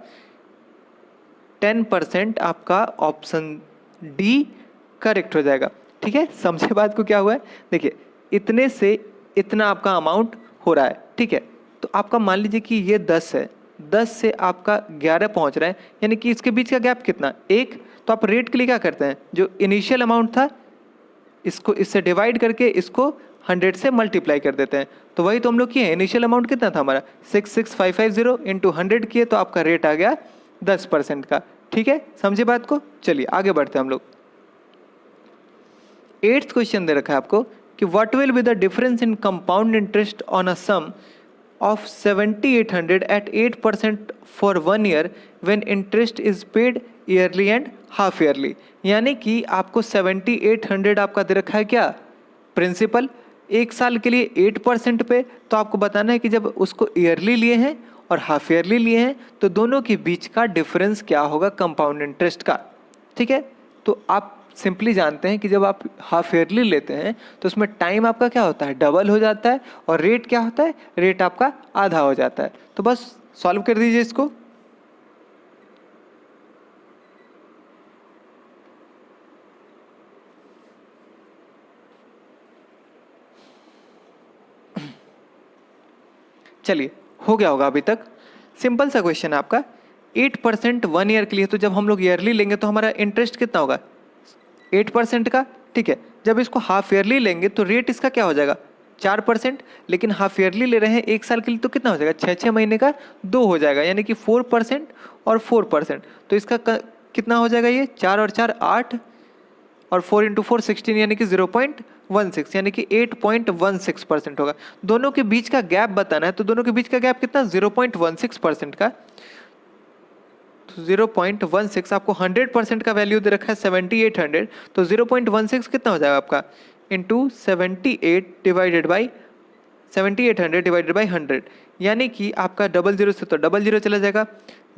[SPEAKER 1] 10%। आपका ऑप्शन डी करेक्ट हो जाएगा। ठीक है, समझे बात को क्या हुआ है। देखिए इतने से इतना आपका अमाउंट हो रहा है। ठीक है, तो आपका मान लीजिए कि ये 10 है, 10 से आपका 11 पहुंच रहा है, यानी कि इसके बीच का गैप कितना 1। तो आप रेट के लिए क्या करते हैं, जो इनिशियल अमाउंट था इसको इससे डिवाइड करके इसको 100 से मल्टीप्लाई कर देते हैं। तो वही तो हम लोग किए हैं, इनिशियल अमाउंट कितना था हमारा 66,550 इंटू 100 किए, तो आपका रेट आ गया 10% का। ठीक है, समझे बात को। चलिए आगे बढ़ते हैं हम लोग। 8th क्वेश्चन दे रखा है आपको कि what will be the difference in compound interest on a sum of 7,800 at 8% for 1 year when interest is paid yearly and half yearly। यानी कि आपको 7,800 आपका दे रखा है क्या प्रिंसिपल, 1 साल के लिए 8% पे। तो आपको बताना है कि जब उसको ईयरली लिए हैं और हाफ ईयरली लिए हैं तो दोनों के बीच का डिफरेंस क्या होगा कंपाउंड इंटरेस्ट का। ठीक है, तो आप सिंपली जानते हैं कि जब आप हाफ ईयरली लेते हैं तो उसमें टाइम आपका क्या होता है डबल हो जाता है, और रेट क्या होता है, रेट आपका आधा हो जाता है। तो बस सॉल्व कर दीजिए इसको। चलिए, हो गया होगा अभी तक। सिंपल सा क्वेश्चन है आपका, 8% 1 ईयर के लिए। तो जब हम लोग ईयरली लेंगे तो हमारा इंटरेस्ट कितना होगा 8% का। ठीक है, जब इसको हाफ ईयरली लेंगे तो रेट इसका क्या हो जाएगा 4%, लेकिन हाफ ईयरली ले रहे हैं 1 साल के लिए तो कितना हो जाएगा 6 महीने का 2 हो जाएगा, यानी कि 4% और 4%। तो इसका कितना हो जाएगा, ये 4 और 4 8 और 4 इंटू 4 16, यानी कि 0.16, यानी कि 8.16% होगा। दोनों के बीच का गैप बताना है, तो दोनों के बीच का गैप कितना 0.16% का। तो 0.16 आपको 100% का वैल्यू दे रखा है 7,800, तो 0.16 कितना हो जाएगा आपका इंटू 7,800 डिवाइडेड बाई 100, यानी कि आपका 00 से तो 00 चला जाएगा।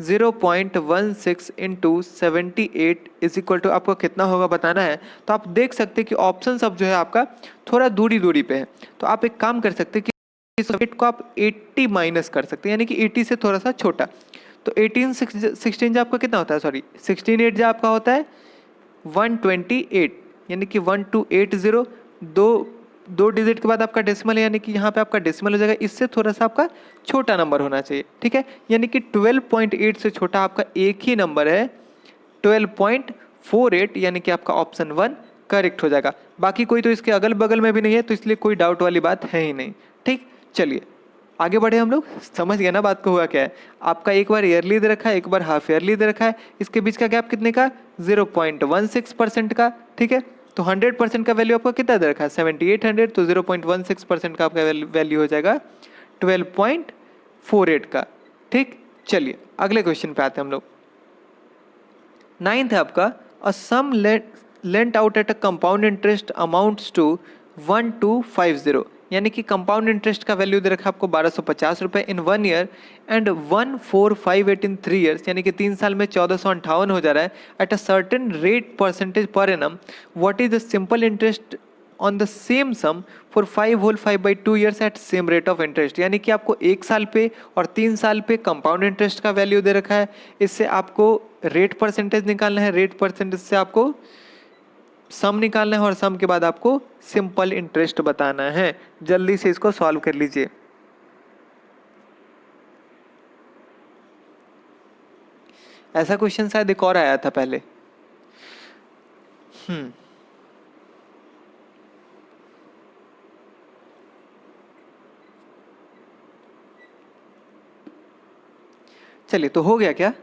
[SPEAKER 1] 0.16 इंटू 78 इज इक्वल टू आपको कितना होगा बताना है। तो आप देख सकते हैं कि ऑप्शन सब जो है आपका थोड़ा दूरी पे है। तो आप एक काम कर सकते हैं कि इस रेट को आप 80 माइनस कर सकते हैं, यानी कि 80 से थोड़ा सा छोटा। तो 16 जो आपका कितना होता है, सॉरी 16 जो आपका होता है 128, यानी कि 1280, दो डिजिट के बाद आपका डेसिमल है, यानी कि यहाँ पे आपका डेसिमल हो जाएगा, इससे थोड़ा सा आपका छोटा नंबर होना चाहिए। ठीक है, यानी कि 12.8 से छोटा आपका एक ही नंबर है 12.48, यानी कि आपका ऑप्शन 1 करेक्ट हो जाएगा। बाकी कोई तो इसके अगल बगल में भी नहीं है, तो इसलिए कोई डाउट वाली बात है ही नहीं। ठीक, चलिए आगे बढ़े हम लोग। समझ गए ना बात को हुआ क्या है। आपका एक बार ईयरली दे रखा है, एक बार हाफ ईयरली दे रखा है, इसके बीच का गैप कितने का 0.16% का। ठीक है, तो 100% का वैल्यू आपका कितना दे रखा है 7,800, तो 0.16% का आपका वैल्यू हो जाएगा 12.48 का। ठीक, चलिए अगले क्वेश्चन पे आते हैं हम लोग। 9th है आपका, a sum lent out at a compound interest amounts to 1250, यानी कि कंपाउंड इंटरेस्ट का वैल्यू दे रखा है आपको 1250 रुपये in 1 year and 1458 in 3 years, यानी कि 3 साल में 1458 हो जा रहा है at a certain rate percentage per annum. What is the simple interest on the same sum for 5 whole 5/2 years at same rate of interest. यानी कि आपको 1 साल पे और 3 साल पे कंपाउंड इंटरेस्ट का वैल्यू दे रखा है। इससे आपको रेट परसेंटेज निकालना है, रेट परसेंटेज से आपको सम निकालना है और सम के बाद आपको सिंपल इंटरेस्ट बताना है। जल्दी से इसको सॉल्व कर लीजिए। ऐसा क्वेश्चन शायद एक और आया था पहले। चलिए, तो हो गया क्या,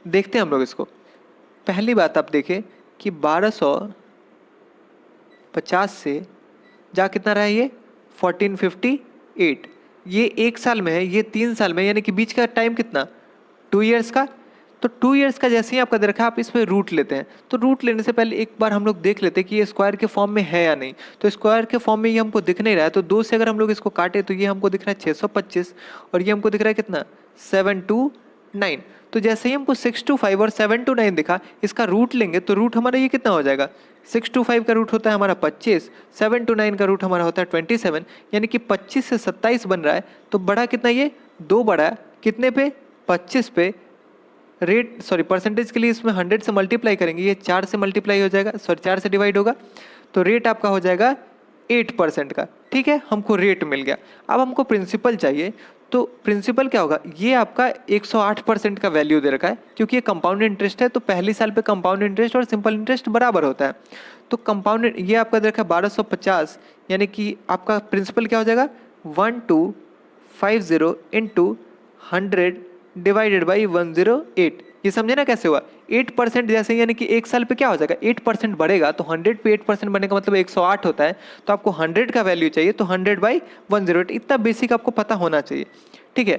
[SPEAKER 1] देखते हैं हम लोग इसको। पहली बात आप देखें कि 1250 से जा कितना रहा है ये 1458। ये 1 साल में है, ये 3 साल में, यानी कि बीच का टाइम कितना 2 ईयर्स का। तो 2 ईयर्स का जैसे ही आपका दे रखा है, आप इसमें रूट लेते हैं। तो रूट लेने से पहले एक बार हम लोग देख लेते हैं कि ये स्क्वायर के फॉर्म में है या नहीं। तो स्क्वायर के फॉर्म में ये हमको दिख नहीं रहा है, तो 2 से अगर हम लोग इसको काटे तो ये हमको दिख रहा है 625 और ये हमको दिख रहा है कितना 729। तो जैसे ही हमको 625 और 729 दिखा, इसका रूट लेंगे तो रूट हमारा ये कितना हो जाएगा 625 का रूट होता है हमारा 25, 729 का रूट हमारा होता है 27, यानी कि 25 से 27 बन रहा है। तो बड़ा कितना ये 2 बड़ा कितने पे 25 पे। रेट परसेंटेज के लिए इसमें 100 से मल्टीप्लाई करेंगे, ये 4 से मल्टीप्लाई हो जाएगा, 4 से डिवाइड होगा, तो रेट आपका हो जाएगा 8% का। ठीक है, हमको रेट मिल गया। अब हमको प्रिंसिपल चाहिए, तो प्रिंसिपल क्या होगा, ये आपका 108% का वैल्यू दे रखा है, क्योंकि ये कंपाउंड इंटरेस्ट है। तो पहले साल पे कंपाउंड इंटरेस्ट और सिंपल इंटरेस्ट बराबर होता है। तो कंपाउंड ये आपका दे रखा है 1250, यानी कि आपका प्रिंसिपल क्या हो जाएगा 1250 इंटू 100 डिवाइडेड बाई 108। ये समझे ना कैसे हुआ 8% जैसे, यानी कि 1 साल पे क्या हो जाएगा 8% बढ़ेगा। तो 100 पे 8% बढ़ने का मतलब 108 होता है। तो आपको 100 का वैल्यू चाहिए, तो 100 बाई 108, इतना बेसिक आपको पता होना चाहिए। ठीक है,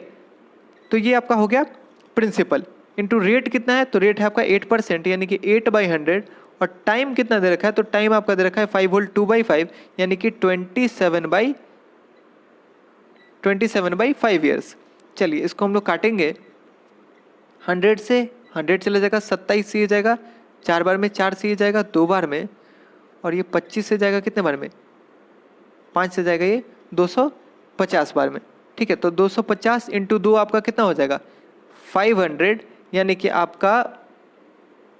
[SPEAKER 1] तो ये आपका हो गया प्रिंसिपल। इंटू रेट कितना है, तो रेट है आपका 8%, यानी कि 8/100। और टाइम कितना दे रखा है, तो टाइम आपका दे रखा है 5 होल 2/5, यानी कि 27/5 ईयर्स। चलिए, इसको हम लोग काटेंगे। 100 से 100 चला जाएगा, 27 से ये जाएगा 4 बार में, 4 से ये जाएगा 2 बार में, और ये 25 से जाएगा कितने बार में 5 से जाएगा ये 250 बार में। ठीक है, तो 250 इंटू 2 आपका कितना हो जाएगा 500, यानी कि आपका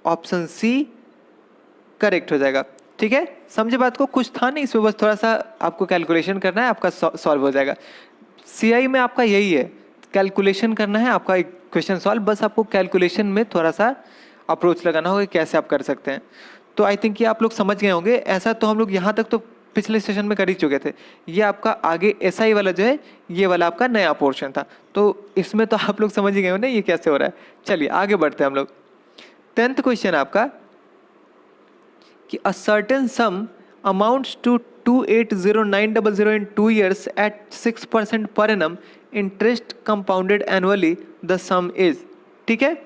[SPEAKER 1] ऑप्शन सी करेक्ट हो जाएगा। ठीक है, समझे बात को, कुछ था नहीं इसमें, बस थोड़ा सा आपको कैलकुलेशन करना है, आपका सॉल्व हो जाएगा। सीआई में आपका यही है, कैलकुलेशन करना है, आपका एक क्वेश्चन सॉल्व, बस आपको कैलकुलेशन में थोड़ा सा अप्रोच लगाना होगा कैसे आप कर सकते हैं। तो आई थिंक ये आप लोग समझ गए होंगे। ऐसा तो हम लोग यहाँ तक तो पिछले सेशन में कर ही चुके थे। ये आपका आगे एसआई वाला जो है, ये वाला आपका नया पोर्शन था, तो इसमें तो आप लोग समझ ही गए हो ना ये कैसे हो रहा है। चलिए आगे बढ़ते हैं हम लोग। 10th क्वेश्चन आपका कि a certain sum amounts to 280900 in 2 years at 6% per annum interest compounded annually, the sum is। ठीक है,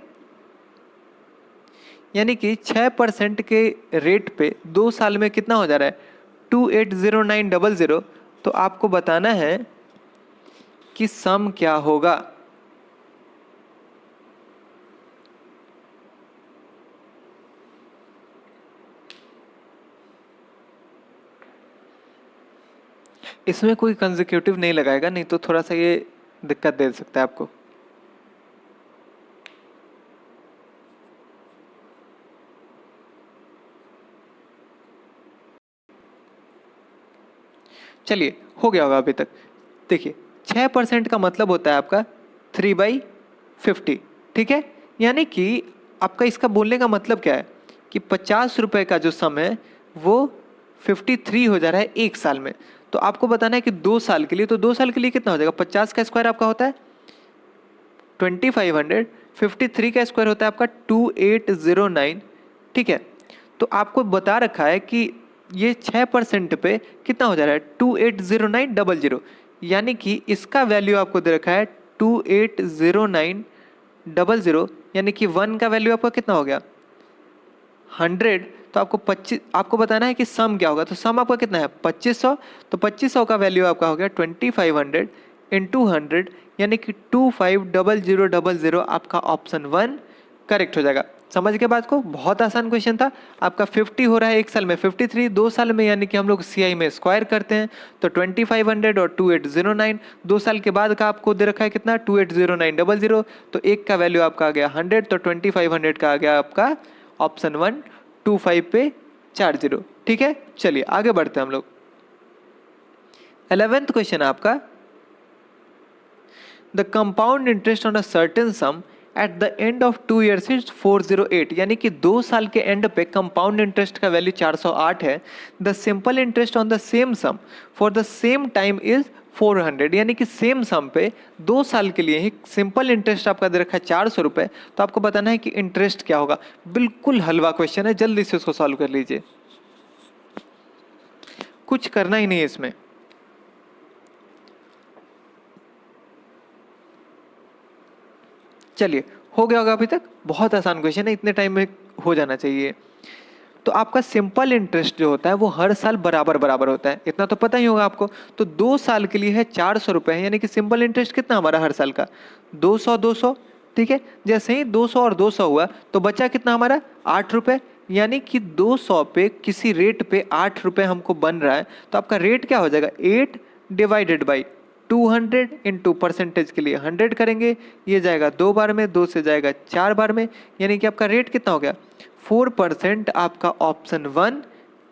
[SPEAKER 1] यानी कि 6% के रेट पे 2 साल में कितना हो जा रहा है 280900। तो आपको बताना है कि सम क्या होगा। इसमें कोई कंसेक्यूटिव नहीं लगाएगा, नहीं तो थोड़ा सा ये दिक्कत दे सकता है आपको। चलिए, हो गया होगा अभी तक। देखिए 6% का मतलब होता है आपका 3/50। ठीक है, यानी कि आपका इसका बोलने का मतलब क्या है कि 50 रुपए का जो सम है वो 53 हो जा रहा है 1 साल में। तो आपको बताना है कि 2 साल के लिए, तो 2 साल के लिए कितना हो जाएगा 50 का स्क्वायर आपका होता है 2500, 53 का स्क्वायर होता है आपका 2809। ठीक है, तो आपको बता रखा है कि ये 6% पे कितना हो जा रहा है 280900, यानी कि इसका वैल्यू आपको दे रखा है 280900, यानी कि 1 का वैल्यू आपका कितना हो गया 100। तो आपको 25, आपको बताना है कि सम क्या होगा। तो सम आपका कितना है 2500, तो 2500 का वैल्यू आपका हो गया 2500 इंटू 100, यानी कि 250000। आपका ऑप्शन 1 करेक्ट हो जाएगा। समझ के बात को, बहुत आसान क्वेश्चन था। आपका 50 हो रहा है 1 साल में, 53 2 साल में, यानी कि हम लोग CI में स्क्वायर करते हैं तो 2500 और 2809, 2 साल के बाद का आपको दे रखा है कितना 280900, तो एक का वैल्यू आपका आ गया 100, तो 2500 का आ गया आपका ऑप्शन 1 25 पे 40। ठीक है, चलिए आगे बढ़ते हैं हम लोग। 11th क्वेश्चन आपका, the compound interest on a certain sum at the end of 2 years is 408, यानी कि 2 साल के एंड पे कंपाउंड इंटरेस्ट का वैल्यू 408 है। The simple interest on the same sum for the same time is 400, यानी कि सेम सम पे 2 साल के लिए ही सिंपल इंटरेस्ट आपका दे रखा है 400 रुपये, तो आपको बताना है कि इंटरेस्ट क्या होगा। बिल्कुल हलवा क्वेश्चन है, जल्दी से उसको सॉल्व कर लीजिए, कुछ करना ही नहीं है इसमें। चलिए, हो गया होगा अभी तक, बहुत आसान क्वेश्चन है, इतने टाइम में हो जाना चाहिए। तो आपका सिंपल इंटरेस्ट जो होता है वो हर साल बराबर बराबर होता है, इतना तो पता ही होगा आपको। तो 2 साल के लिए है 400 रुपये है, यानी कि सिंपल इंटरेस्ट कितना हमारा हर साल का 200 200। ठीक है, जैसे ही 200 और 200 हुआ तो बचा कितना हमारा 8 रुपये, यानी कि 200 पे किसी रेट पे 8 रुपये हमको बन रहा है, तो आपका रेट क्या हो जाएगा 8 डिवाइडेड बाई 200 इंटू परसेंटेज के लिए 100 करेंगे, ये जाएगा 2 बार में, 2 से जाएगा 4 बार में, यानी कि आपका रेट कितना हो गया 4%, आपका ऑप्शन 1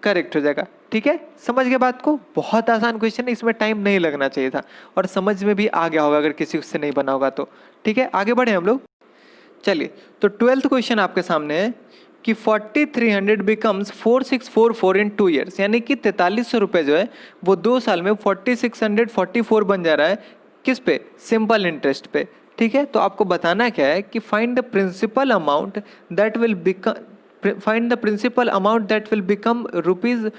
[SPEAKER 1] करेक्ट हो जाएगा। ठीक है, समझ गए बात को, बहुत आसान क्वेश्चन है, इसमें टाइम नहीं लगना चाहिए था और समझ में भी आ गया होगा अगर किसी से नहीं बना होगा तो। ठीक है, आगे बढ़े हम लोग। चलिए, तो 12th क्वेश्चन आपके सामने है कि 4300 बिकम्स 4644 इन 2 years, यानी कि 4300 रुपये जो है वो 2 साल में 4644 बन जा रहा है, किस पे सिंपल इंटरेस्ट पे। ठीक है, तो आपको बताना क्या है कि find the principal amount that will become rupees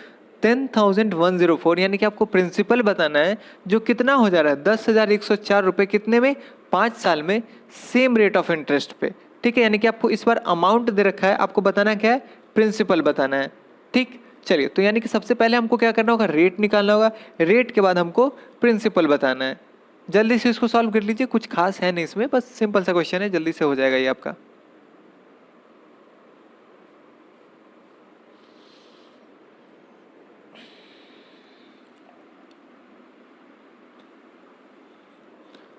[SPEAKER 1] 10,104, यानी कि आपको प्रिंसिपल बताना है जो कितना हो जा रहा है 10,104 रुपये, कितने में 5 साल में, सेम रेट ऑफ इंटरेस्ट पे। ठीक है, यानी कि आपको इस बार अमाउंट दे रखा है, आपको बताना क्या है प्रिंसिपल बताना है। ठीक, चलिए, तो यानी कि सबसे पहले हमको क्या करना होगा रेट निकालना होगा, रेट के बाद हमको प्रिंसिपल बताना है। जल्दी से इसको सॉल्व कर लीजिए, कुछ खास है नहीं इसमें, बस सिंपल सा क्वेश्चन है, जल्दी से हो जाएगा ये आपका।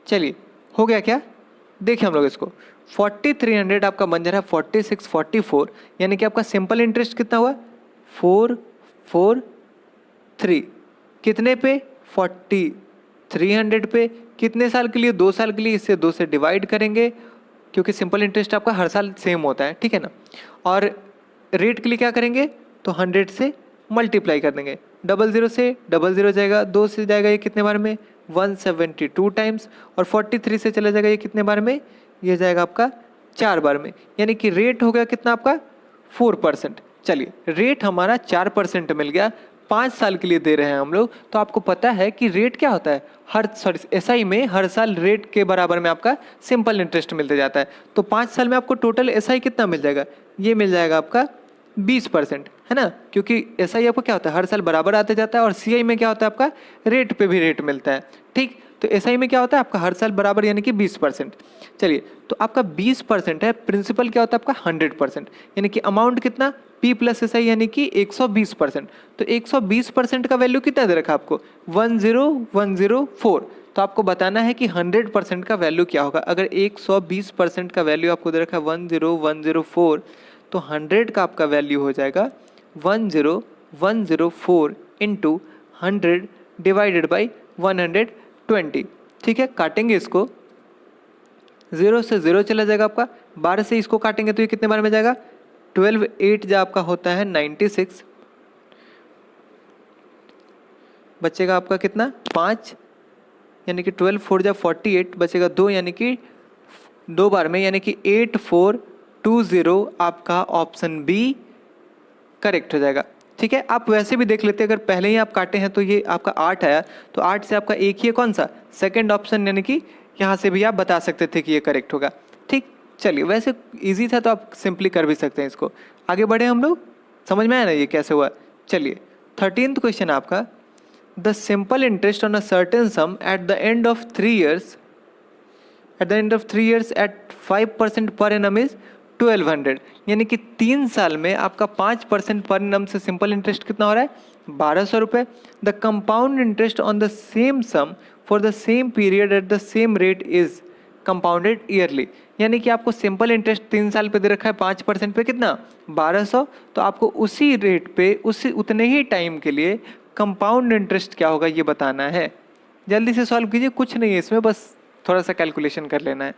[SPEAKER 1] चलिए, हो गया क्या, देखिए हम लोग इसको 4300 आपका बन जा रहा है 4644, यानी कि आपका सिंपल इंटरेस्ट कितना हुआ 443, कितने पे 4300 पे, कितने साल के लिए 2 साल के लिए, इससे 2 से डिवाइड करेंगे क्योंकि सिंपल इंटरेस्ट आपका हर साल सेम होता है। ठीक है ना, और रेट के लिए क्या करेंगे तो 100 से मल्टीप्लाई कर देंगे, 00 से 00 जाएगा, 2 से जाएगा ये कितने बार में 172 टाइम्स, और 43 से चला जाएगा ये कितने बार में, ये जाएगा आपका 4 बार में, यानी कि रेट हो गया कितना आपका 4%। चलिए, रेट हमारा 4% मिल गया, 5 साल के लिए दे रहे हैं हम लोग, तो आपको पता है कि रेट क्या होता है SI में हर साल रेट के बराबर में आपका सिंपल इंटरेस्ट मिलते जाता है। तो 5 साल में आपको टोटल SI कितना मिल जाएगा, ये मिल जाएगा आपका 20%, है ना, क्योंकि SI आपको क्या होता है हर साल बराबर आते जाता है, और CI में क्या होता है आपका रेट पे भी रेट मिलता है। ठीक, तो SI में क्या होता है आपका हर साल बराबर, यानी कि 20%। चलिए, तो आपका 20% है, प्रिंसिपल क्या होता है आपका 100%, यानी कि अमाउंट कितना P प्लस SI यानी कि 120%। तो 120% का वैल्यू कितना दे रखा आपको 10104, तो आपको बताना है कि 100% का वैल्यू क्या होगा। अगर 120% का वैल्यू आपको दे रखा है 10104, तो 100 का आपका वैल्यू हो जाएगा 10104 इंटू 100 डिवाइडेड बाई 120। ठीक है, काटेंगे इसको, 0 से 0 चला जाएगा आपका, 12 से इसको काटेंगे तो ये कितने बार में जाएगा 12 8 जो आपका होता है 96, बचेगा आपका कितना 5, यानी कि 12 4 जा 48, बचेगा 2, यानी कि 2 बार में, यानी कि 8420 आपका ऑप्शन बी करेक्ट हो जाएगा। ठीक है, आप वैसे भी देख लेते हैं, अगर पहले ही आप काटे हैं तो ये आपका 8 आया, तो 8 से आपका एक ही है कौन सा सेकंड ऑप्शन, यानी कि यहाँ से भी आप बता सकते थे कि ये करेक्ट होगा। ठीक, चलिए, वैसे इजी था तो आप सिंपली कर भी सकते हैं इसको। आगे बढ़े हम लोग, समझ में आया ना ये कैसे हुआ। चलिए, 13th क्वेश्चन आपका, the simple interest on a certain sum at the end of 3 years at 5% per annum is 1200, यानी कि 3 साल में आपका 5% पर एनम से सिंपल इंटरेस्ट कितना हो रहा है? 1200 रुपये। The compound interest on the same sum for the same period at the same rate is compounded yearly, यानी कि आपको सिंपल इंटरेस्ट 3 साल पे दे रखा है 5% पे कितना? 1200। तो आपको उसी रेट पे उतने ही टाइम के लिए कंपाउंड इंटरेस्ट क्या होगा ये बताना है। जल्दी से सॉल्व कीजिए, कुछ नहीं है इसमें, बस थोड़ा सा कैलकुलेशन कर लेना है।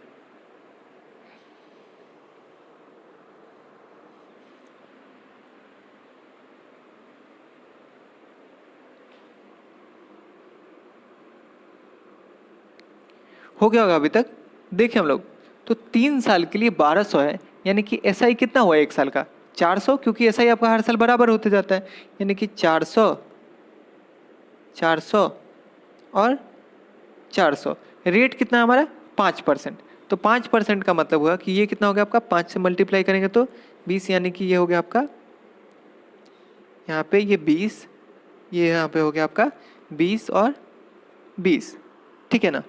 [SPEAKER 1] हो गया होगा अभी तक? देखिए हम लोग, तो 3 साल के लिए 1200 है, यानी कि एसआई कितना हुआ 1 साल का? 400, क्योंकि एसआई आपका हर साल बराबर होते जाता है, यानी कि 400 400 और 400। रेट कितना है हमारा? 5%। तो 5% का मतलब हुआ कि ये कितना हो गया आपका? 5 से मल्टीप्लाई करेंगे तो 20, यानी कि ये हो गया आपका यहाँ पे ये 20, ये यहाँ पे हो गया आपका 20 और 20, ठीक है ना?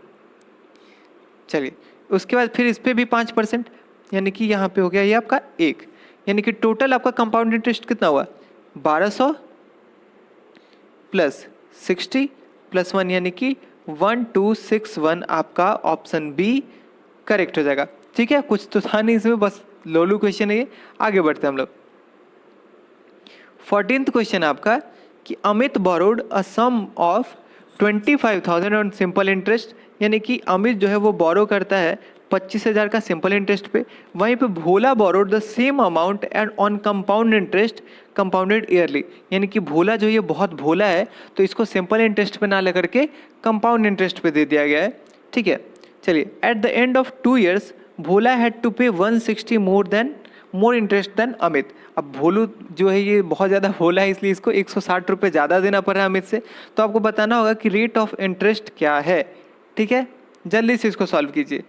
[SPEAKER 1] चलिए, उसके बाद फिर इस पे भी 5%, यानी कि यहाँ पे हो गया ये आपका 1, यानी कि टोटल आपका कंपाउंड इंटरेस्ट कितना हुआ? 1200 प्लस 60 प्लस 1, यानी कि 1261 आपका ऑप्शन बी करेक्ट हो जाएगा। ठीक है, कुछ तो था नहीं इसमें, बस लोलू क्वेश्चन है ये। आगे बढ़ते हैं हम लोग। 14th क्वेश्चन आपका कि Amit borrowed a sum of 25,000 on simple interest, यानी कि अमित जो है वो बोरो करता है 25,000 का सिंपल इंटरेस्ट पे। वहीं पे Bhola borrowed the same amount and on compound interest compounded yearly, यानी कि भोला जो ये बहुत भोला है तो इसको सिंपल इंटरेस्ट पे ना लेकर के कंपाउंड इंटरेस्ट पे दे दिया गया है। ठीक है, चलिए, at the end of 2 years Bhola had to pay 160 more interest then Amit. अब भोलू जो है ये बहुत ज़्यादा भोला है, इसलिए इसको 160 रुपये ज़्यादा देना पड़ रहा है अमित से। तो आपको बताना होगा कि रेट ऑफ इंटरेस्ट क्या है। ठीक है, जल्दी से इसको सॉल्व कीजिए।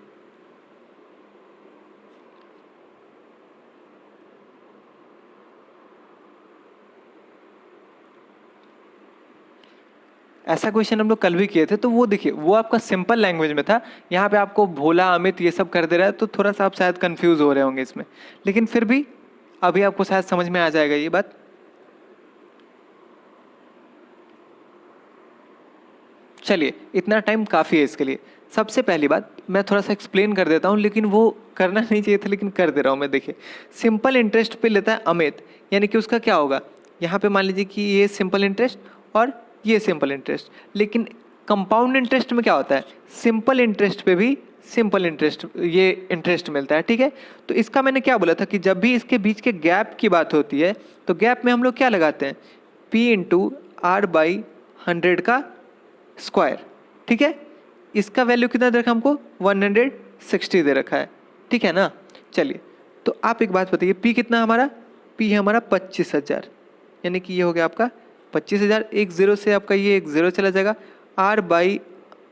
[SPEAKER 1] ऐसा क्वेश्चन हम लोग कल भी किए थे, तो वो देखिए वो आपका सिंपल लैंग्वेज में था। यहाँ पे आपको भोला अमित ये सब कर दे रहा है, तो थोड़ा सा आप शायद कंफ्यूज हो रहे होंगे इसमें, लेकिन फिर भी अभी आपको शायद समझ में आ जाएगा ये बात। चलिए, इतना टाइम काफ़ी है इसके लिए। सबसे पहली बात मैं थोड़ा सा एक्सप्लेन कर देता हूँ, लेकिन वो करना नहीं चाहिए था, लेकिन कर दे रहा हूँ मैं। देखिए, सिंपल इंटरेस्ट पे लेता है अमित, यानी कि उसका क्या होगा? यहाँ पे मान लीजिए कि ये सिंपल इंटरेस्ट और ये सिंपल इंटरेस्ट, लेकिन कंपाउंड इंटरेस्ट में क्या होता है? सिंपल इंटरेस्ट पे भी सिंपल इंटरेस्ट ये इंटरेस्ट मिलता है। ठीक है, तो इसका मैंने क्या बोला था कि जब भी इसके बीच के गैप की बात होती है तो गैप में हम लोग क्या लगाते हैं? P इंटू आर बाई 100 का स्क्वायर। ठीक है, इसका वैल्यू कितना दे रखा है हमको? 160 दे रखा है। ठीक है ना? चलिए, तो आप एक बात बताइए, P कितना है हमारा? P है हमारा 25,000, यानी कि ये हो गया आपका 25,000। एक जीरो से आपका ये एक जीरो चला जाएगा। R बाई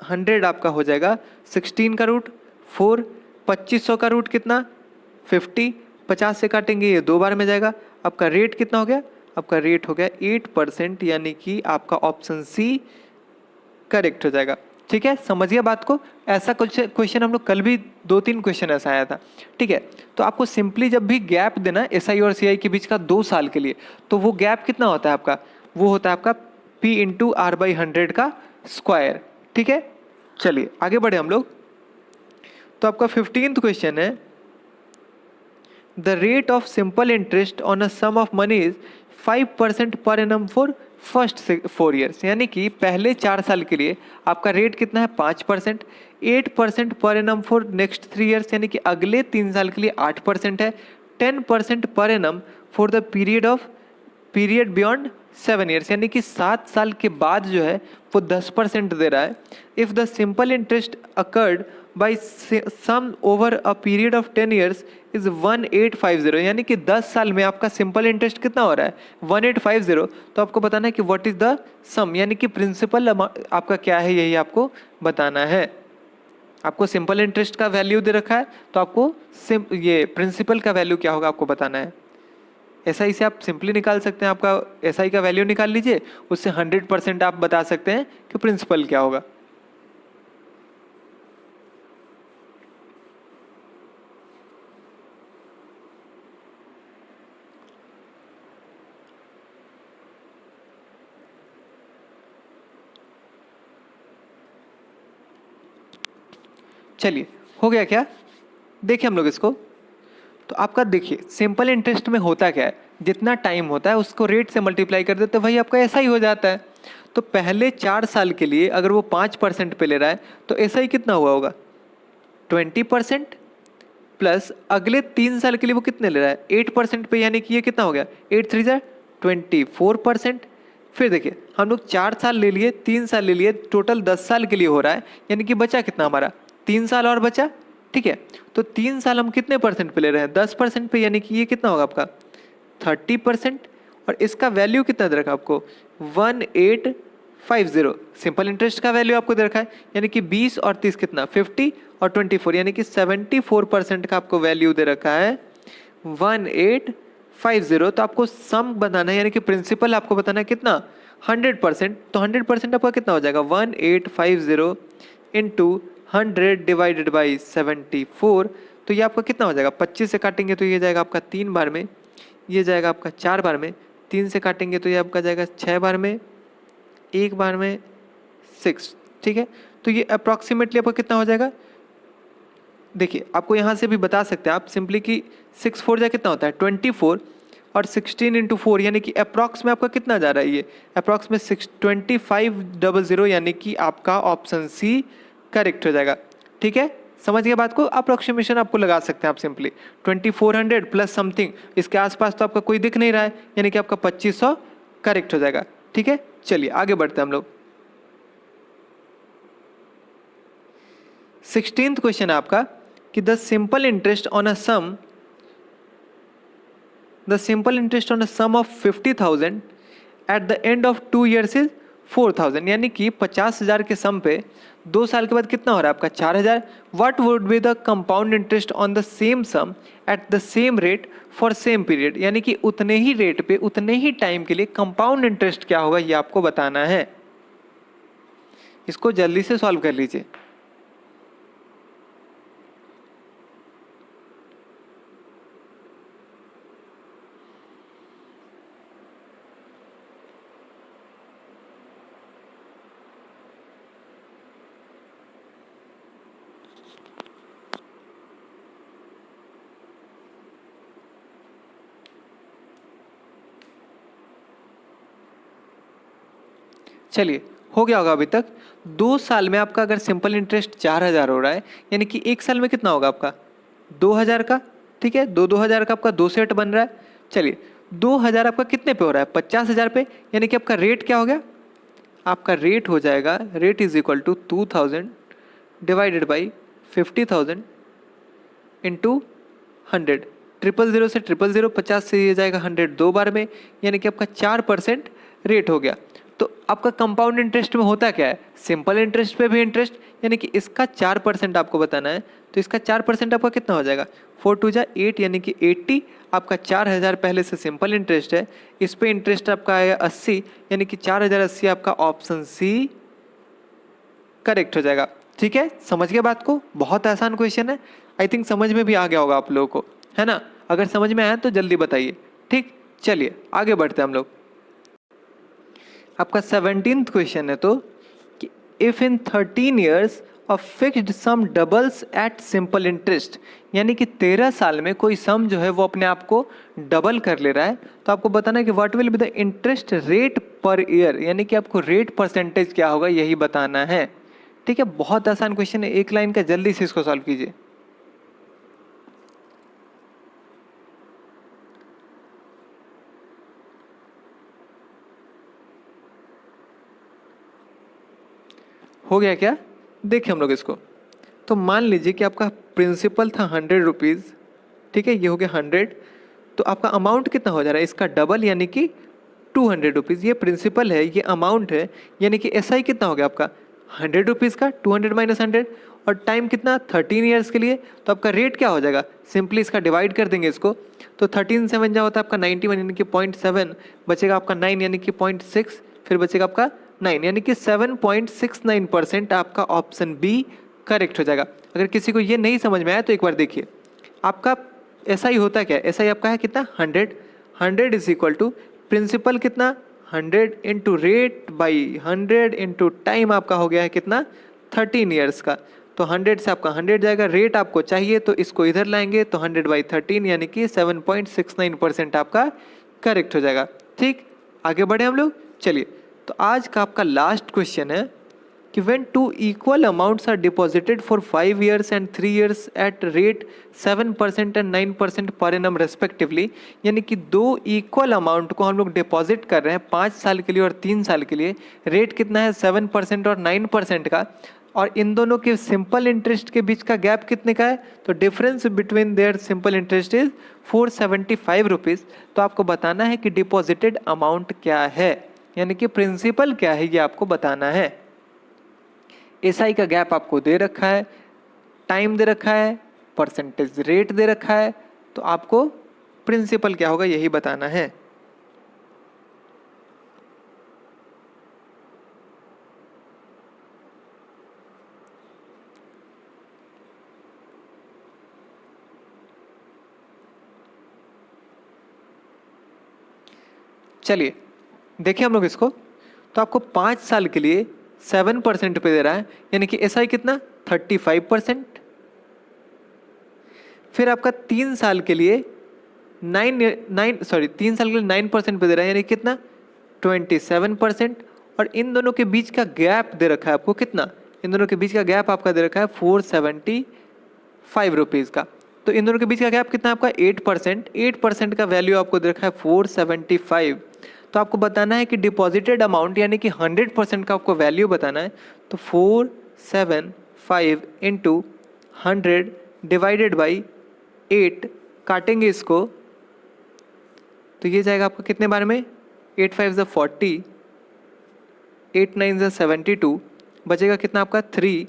[SPEAKER 1] 100 आपका हो जाएगा 16 का रूट 4। 2500 का रूट कितना? 50। 50 से काटेंगे ये 2 बार में जाएगा। आपका रेट कितना हो गया? आपका रेट हो गया 8%, यानी कि आपका ऑप्शन सी करेक्ट हो जाएगा। ठीक है, समझिए बात को। ऐसा कुछ क्वेश्चन हम लोग कल भी 2-3 क्वेश्चन ऐसा आया था। ठीक है, तो आपको सिंपली जब भी गैप देना एसआई और सीआई के बीच का 2 साल के लिए, तो वो गैप कितना होता है आपका? वो होता है आपका P इंटू आर बाई 100 का स्क्वायर। ठीक है, चलिए आगे बढ़े हम लोग। तो आपका 15th क्वेश्चन है, the rate of simple interest on a sum of money is 5% per annum for first 4 years, यानी कि पहले 4 साल के लिए आपका रेट कितना है? 5%। 8% per annum for next 3 years, यानी कि अगले 3 साल के लिए 8% है। 10% per annum for the period beyond 7 years, यानी कि 7 साल के बाद जो है वो 10% दे रहा है। If the simple interest accrued by sum over a period of 10 years is 1850, यानी कि 10 साल में आपका सिंपल इंटरेस्ट कितना हो रहा है? 1850। तो आपको बताना है कि व्हाट इज द सम, यानी कि प्रिंसिपल आपका क्या है, यही आपको बताना है। आपको सिंपल इंटरेस्ट का वैल्यू दे रखा है, तो आपको ये प्रिंसिपल का वैल्यू क्या होगा आपको बताना है। एसआई से आप सिंपली निकाल सकते हैं, आपका एसआई का वैल्यू निकाल लीजिए, उससे 100% आप बता सकते हैं कि प्रिंसिपल क्या होगा। चलिए हो गया क्या, देखिए हम लोग इसको। तो आपका देखिए सिंपल इंटरेस्ट में होता क्या है, जितना टाइम होता है उसको रेट से मल्टीप्लाई कर देते हैं, वही आपका ऐसा ही हो जाता है। तो पहले 4 साल के लिए अगर वो 5% पे ले रहा है तो ऐसा ही कितना हुआ होगा 20%, प्लस अगले 3 साल के लिए वो कितने ले रहा है 8% पे, यानी कि ये कितना हो गया 8 3 24%। फिर देखिए हम लोग 4 साल ले लिए, 3 साल ले लिए, टोटल 10 साल के लिए हो रहा है, यानी कि बचा कितना हमारा 3 साल और बचा। ठीक है, तो 3 साल हम कितने परसेंट पे ले रहे हैं 10% पे, यानी कि ये कितना होगा आपका 30%। और इसका वैल्यू कितना दे रखा है आपको 1850। सिंपल इंटरेस्ट का वैल्यू आपको दे रखा है, यानी कि 20 और 30 कितना 50 और 24, यानी कि 74% का आपको वैल्यू दे रखा है 1850। तो आपको सम बताना है, यानी कि प्रिंसिपल आपको बताना है कितना 100%। तो 100% आपका कितना हो जाएगा 1850 इंटू 100 डिवाइडेड बाई 74। तो ये आपका कितना हो जाएगा 25 से काटेंगे तो ये जाएगा आपका 3 बार में, ये जाएगा आपका 4 बार में, 3 से काटेंगे तो ये आपका जाएगा 6 बार में, 1 बार में 6। ठीक है, तो ये अप्रॉक्सीमेटली आपका कितना हो जाएगा, देखिए आपको यहाँ से भी बता सकते हैं आप सिंपली कि 6 4 जा कितना होता है 24, और 16 इंटू 4 यानी कि अप्रॉक्स में आपका कितना जा रहा है, ये अप्रॉक्स में 2500, यानी कि आपका ऑप्शन सी करेक्ट हो जाएगा। ठीक है, समझ गए बात को, अप्रोक्सीमेशन आपको लगा सकते हैं आप सिंपली 2400 प्लस समथिंग, इसके आसपास तो आपका कोई दिख नहीं रहा है, यानी कि आपका 2500 करेक्ट हो जाएगा। ठीक है, चलिए आगे बढ़ते हैं हम लोग। 16th क्वेश्चन है आपका कि the simple interest on a sum of 50,000 at the end of 2 years is 4,000, यानी कि 50,000 के सम पे 2 साल के बाद कितना हो रहा है आपका 4,000। What would be the compound interest on the same sum at the same rate for same period, यानी कि उतने ही रेट पे उतने ही टाइम के लिए कंपाउंड इंटरेस्ट क्या होगा ये आपको बताना है। इसको जल्दी से सॉल्व कर लीजिए। चलिए हो गया होगा अभी तक। 2 साल में आपका अगर सिंपल इंटरेस्ट 4,000 हो रहा है, यानी कि 1 साल में कितना होगा आपका 2,000 का। ठीक है, 2,000 का आपका 2 सेट बन रहा है। चलिए 2,000 आपका कितने पे हो रहा है 50,000 पे, यानी कि आपका रेट क्या हो गया, आपका रेट हो जाएगा rate is equal to 2,000 divided by 50,000 into 100। 000 से 000, 50 से ये जाएगा 100 2 बार में, यानी कि आपका 4% रेट हो गया। तो आपका कंपाउंड इंटरेस्ट में होता क्या है, सिंपल इंटरेस्ट पे भी इंटरेस्ट, यानी कि इसका 4% आपको बताना है। तो इसका 4% आपका कितना हो जाएगा 4 2 जा 8, यानी कि 80। आपका 4,000 पहले से सिंपल इंटरेस्ट है, इस पे इंटरेस्ट आपका आएगा 80, यानी कि 4,080 आपका ऑप्शन सी करेक्ट हो जाएगा। ठीक है, समझ गए बात को, बहुत आसान क्वेश्चन है। आई थिंक समझ में भी आ गया होगा आप लोगों को, है ना। अगर समझ में आया तो जल्दी बताइए। ठीक, चलिए आगे बढ़ते हैं हम लोग। आपका 17th क्वेश्चन है तो कि if in 13 years of fixed sum doubles at simple interest, यानी कि 13 साल में कोई सम जो है वो अपने आप को डबल कर ले रहा है, तो आपको बताना है कि what will be the interest rate per year, यानी कि आपको रेट परसेंटेज क्या होगा यही बताना है। ठीक है, बहुत आसान क्वेश्चन है, एक लाइन का, जल्दी से इसको सॉल्व कीजिए। हो गया क्या, देखिए हम लोग इसको। तो मान लीजिए कि आपका प्रिंसिपल था 100 रुपीज़। ठीक है, ये हो गया 100, तो आपका अमाउंट कितना हो जा रहा है इसका डबल, यानी कि 200 रुपीज़। ये प्रिंसिपल है, ये अमाउंट है, यानी कि ऐसा ही कितना हो गया आपका 100 रुपीज़ का 200 माइनस 100, और टाइम कितना 13 ईयर्स के लिए। तो आपका रेट क्या हो जाएगा, सिंपली इसका डिवाइड कर देंगे इसको, तो 13 7 जा होता है आपका 91, यानी कि 0.7 बचेगा आपका 9, यानी कि 0.6, फिर बचेगा आपका 9, यानी कि 7.69% आपका ऑप्शन बी करेक्ट हो जाएगा। अगर किसी को ये नहीं समझ में आया तो एक बार देखिए, आपका ऐसा ही होता है क्या, ऐसा ही आपका है कितना 100 इज इक्वल टू प्रिंसिपल कितना 100 into rate by 100 into time, आपका हो गया है कितना 13 ईयर्स का। तो 100 से आपका 100 जाएगा। रेट आपको चाहिए तो इसको इधर लाएंगे तो 100/13 यानी कि 7.69% आपका करेक्ट हो जाएगा। ठीक, आगे बढ़े हम लोग। चलिए, तो आज का आपका लास्ट क्वेश्चन है कि when two equal amounts are deposited for 5 years and 3 years at rate 7% and 9% per annum respectively, यानी कि दो इक्वल अमाउंट को हम लोग डिपॉजिट कर रहे हैं 5 साल के लिए और 3 साल के लिए। रेट कितना है 7% और 9% का, और इन दोनों के सिंपल इंटरेस्ट के बीच का गैप कितने का है, तो difference between their simple interest is 475 rupees. तो आपको बताना है कि डिपॉजिटेड अमाउंट क्या है, यानी कि प्रिंसिपल क्या है, ये आपको बताना है। एसआई का गैप आपको दे रखा है, टाइम दे रखा है, परसेंटेज रेट दे रखा है, तो आपको प्रिंसिपल क्या होगा यही बताना है। चलिए देखिए हम लोग इसको, तो आपको 5 साल के लिए 7% पे दे रहा है, यानी कि एसआई कितना 35%। फिर आपका 3 साल के लिए 3 साल के लिए 9% पे दे रहा है, यानी कितना 27%। और इन दोनों के बीच का गैप दे रखा है आपको कितना, इन दोनों के बीच का गैप आपका दे रखा है 475 रुपीज़ का। तो इन दोनों के बीच का गैप कितना आपका 8%। 8% का वैल्यू आपको दे रखा है 475। तो आपको बताना है कि डिपॉजिटेड अमाउंट यानी कि 100% का आपको वैल्यू बताना है। तो 475 इंटू 100 डिवाइडेड बाई 8 काटेंगे इसको, तो ये जाएगा आपका कितने बार में 8 5 ज़ा 40, 8 9 ज़ा 72, बचेगा कितना आपका 3,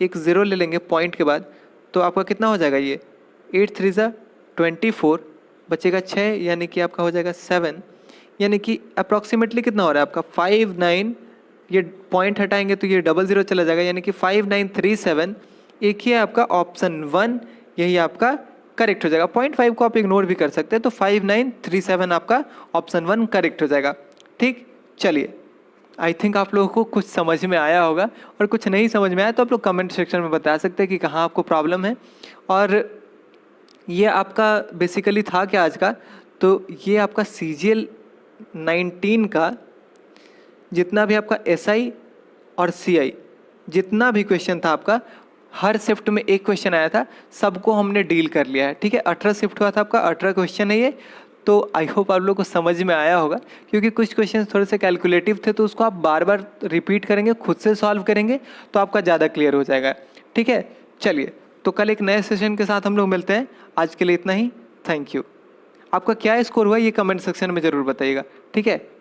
[SPEAKER 1] एक ज़ीरो ले लेंगे पॉइंट के बाद, तो आपका कितना हो जाएगा ये 8 3 ज़ा 24, बचेगा 6, यानी कि आपका हो जाएगा 7, यानी कि अप्रॉक्सीमेटली कितना हो रहा है आपका 59। ये पॉइंट हटाएंगे तो ये 00 चला जाएगा, यानी कि 5937। एक ही है आपका ऑप्शन 1, यही आपका करेक्ट हो जाएगा। 0.5 को आप इग्नोर भी कर सकते हैं, तो 5937 आपका ऑप्शन 1 करेक्ट हो जाएगा। ठीक, चलिए आई थिंक आप लोगों को कुछ समझ में आया होगा, और कुछ नहीं समझ में आया तो आप लोग कमेंट सेक्शन में बता सकते हैं कि कहाँ आपको प्रॉब्लम है। और ये आपका बेसिकली था क्या आज का, तो ये आपका CGL 19 का जितना भी आपका SI और CI जितना भी क्वेश्चन था आपका, हर शिफ्ट में एक क्वेश्चन आया था, सबको हमने डील कर लिया है। ठीक है, 18 शिफ्ट हुआ था आपका, 18 क्वेश्चन है ये। तो आई होप आप लोगों को समझ में आया होगा, क्योंकि कुछ क्वेश्चन थोड़े से कैलकुलेटिव थे, तो उसको आप बार बार रिपीट करेंगे, खुद से सॉल्व करेंगे तो आपका ज़्यादा क्लियर हो जाएगा। ठीक है, चलिए तो कल एक नए सेशन के साथ हम लोग मिलते हैं। आज के लिए इतना ही, थैंक यू। आपका क्या स्कोर हुआ ये कमेंट सेक्शन में ज़रूर बताइएगा। ठीक है।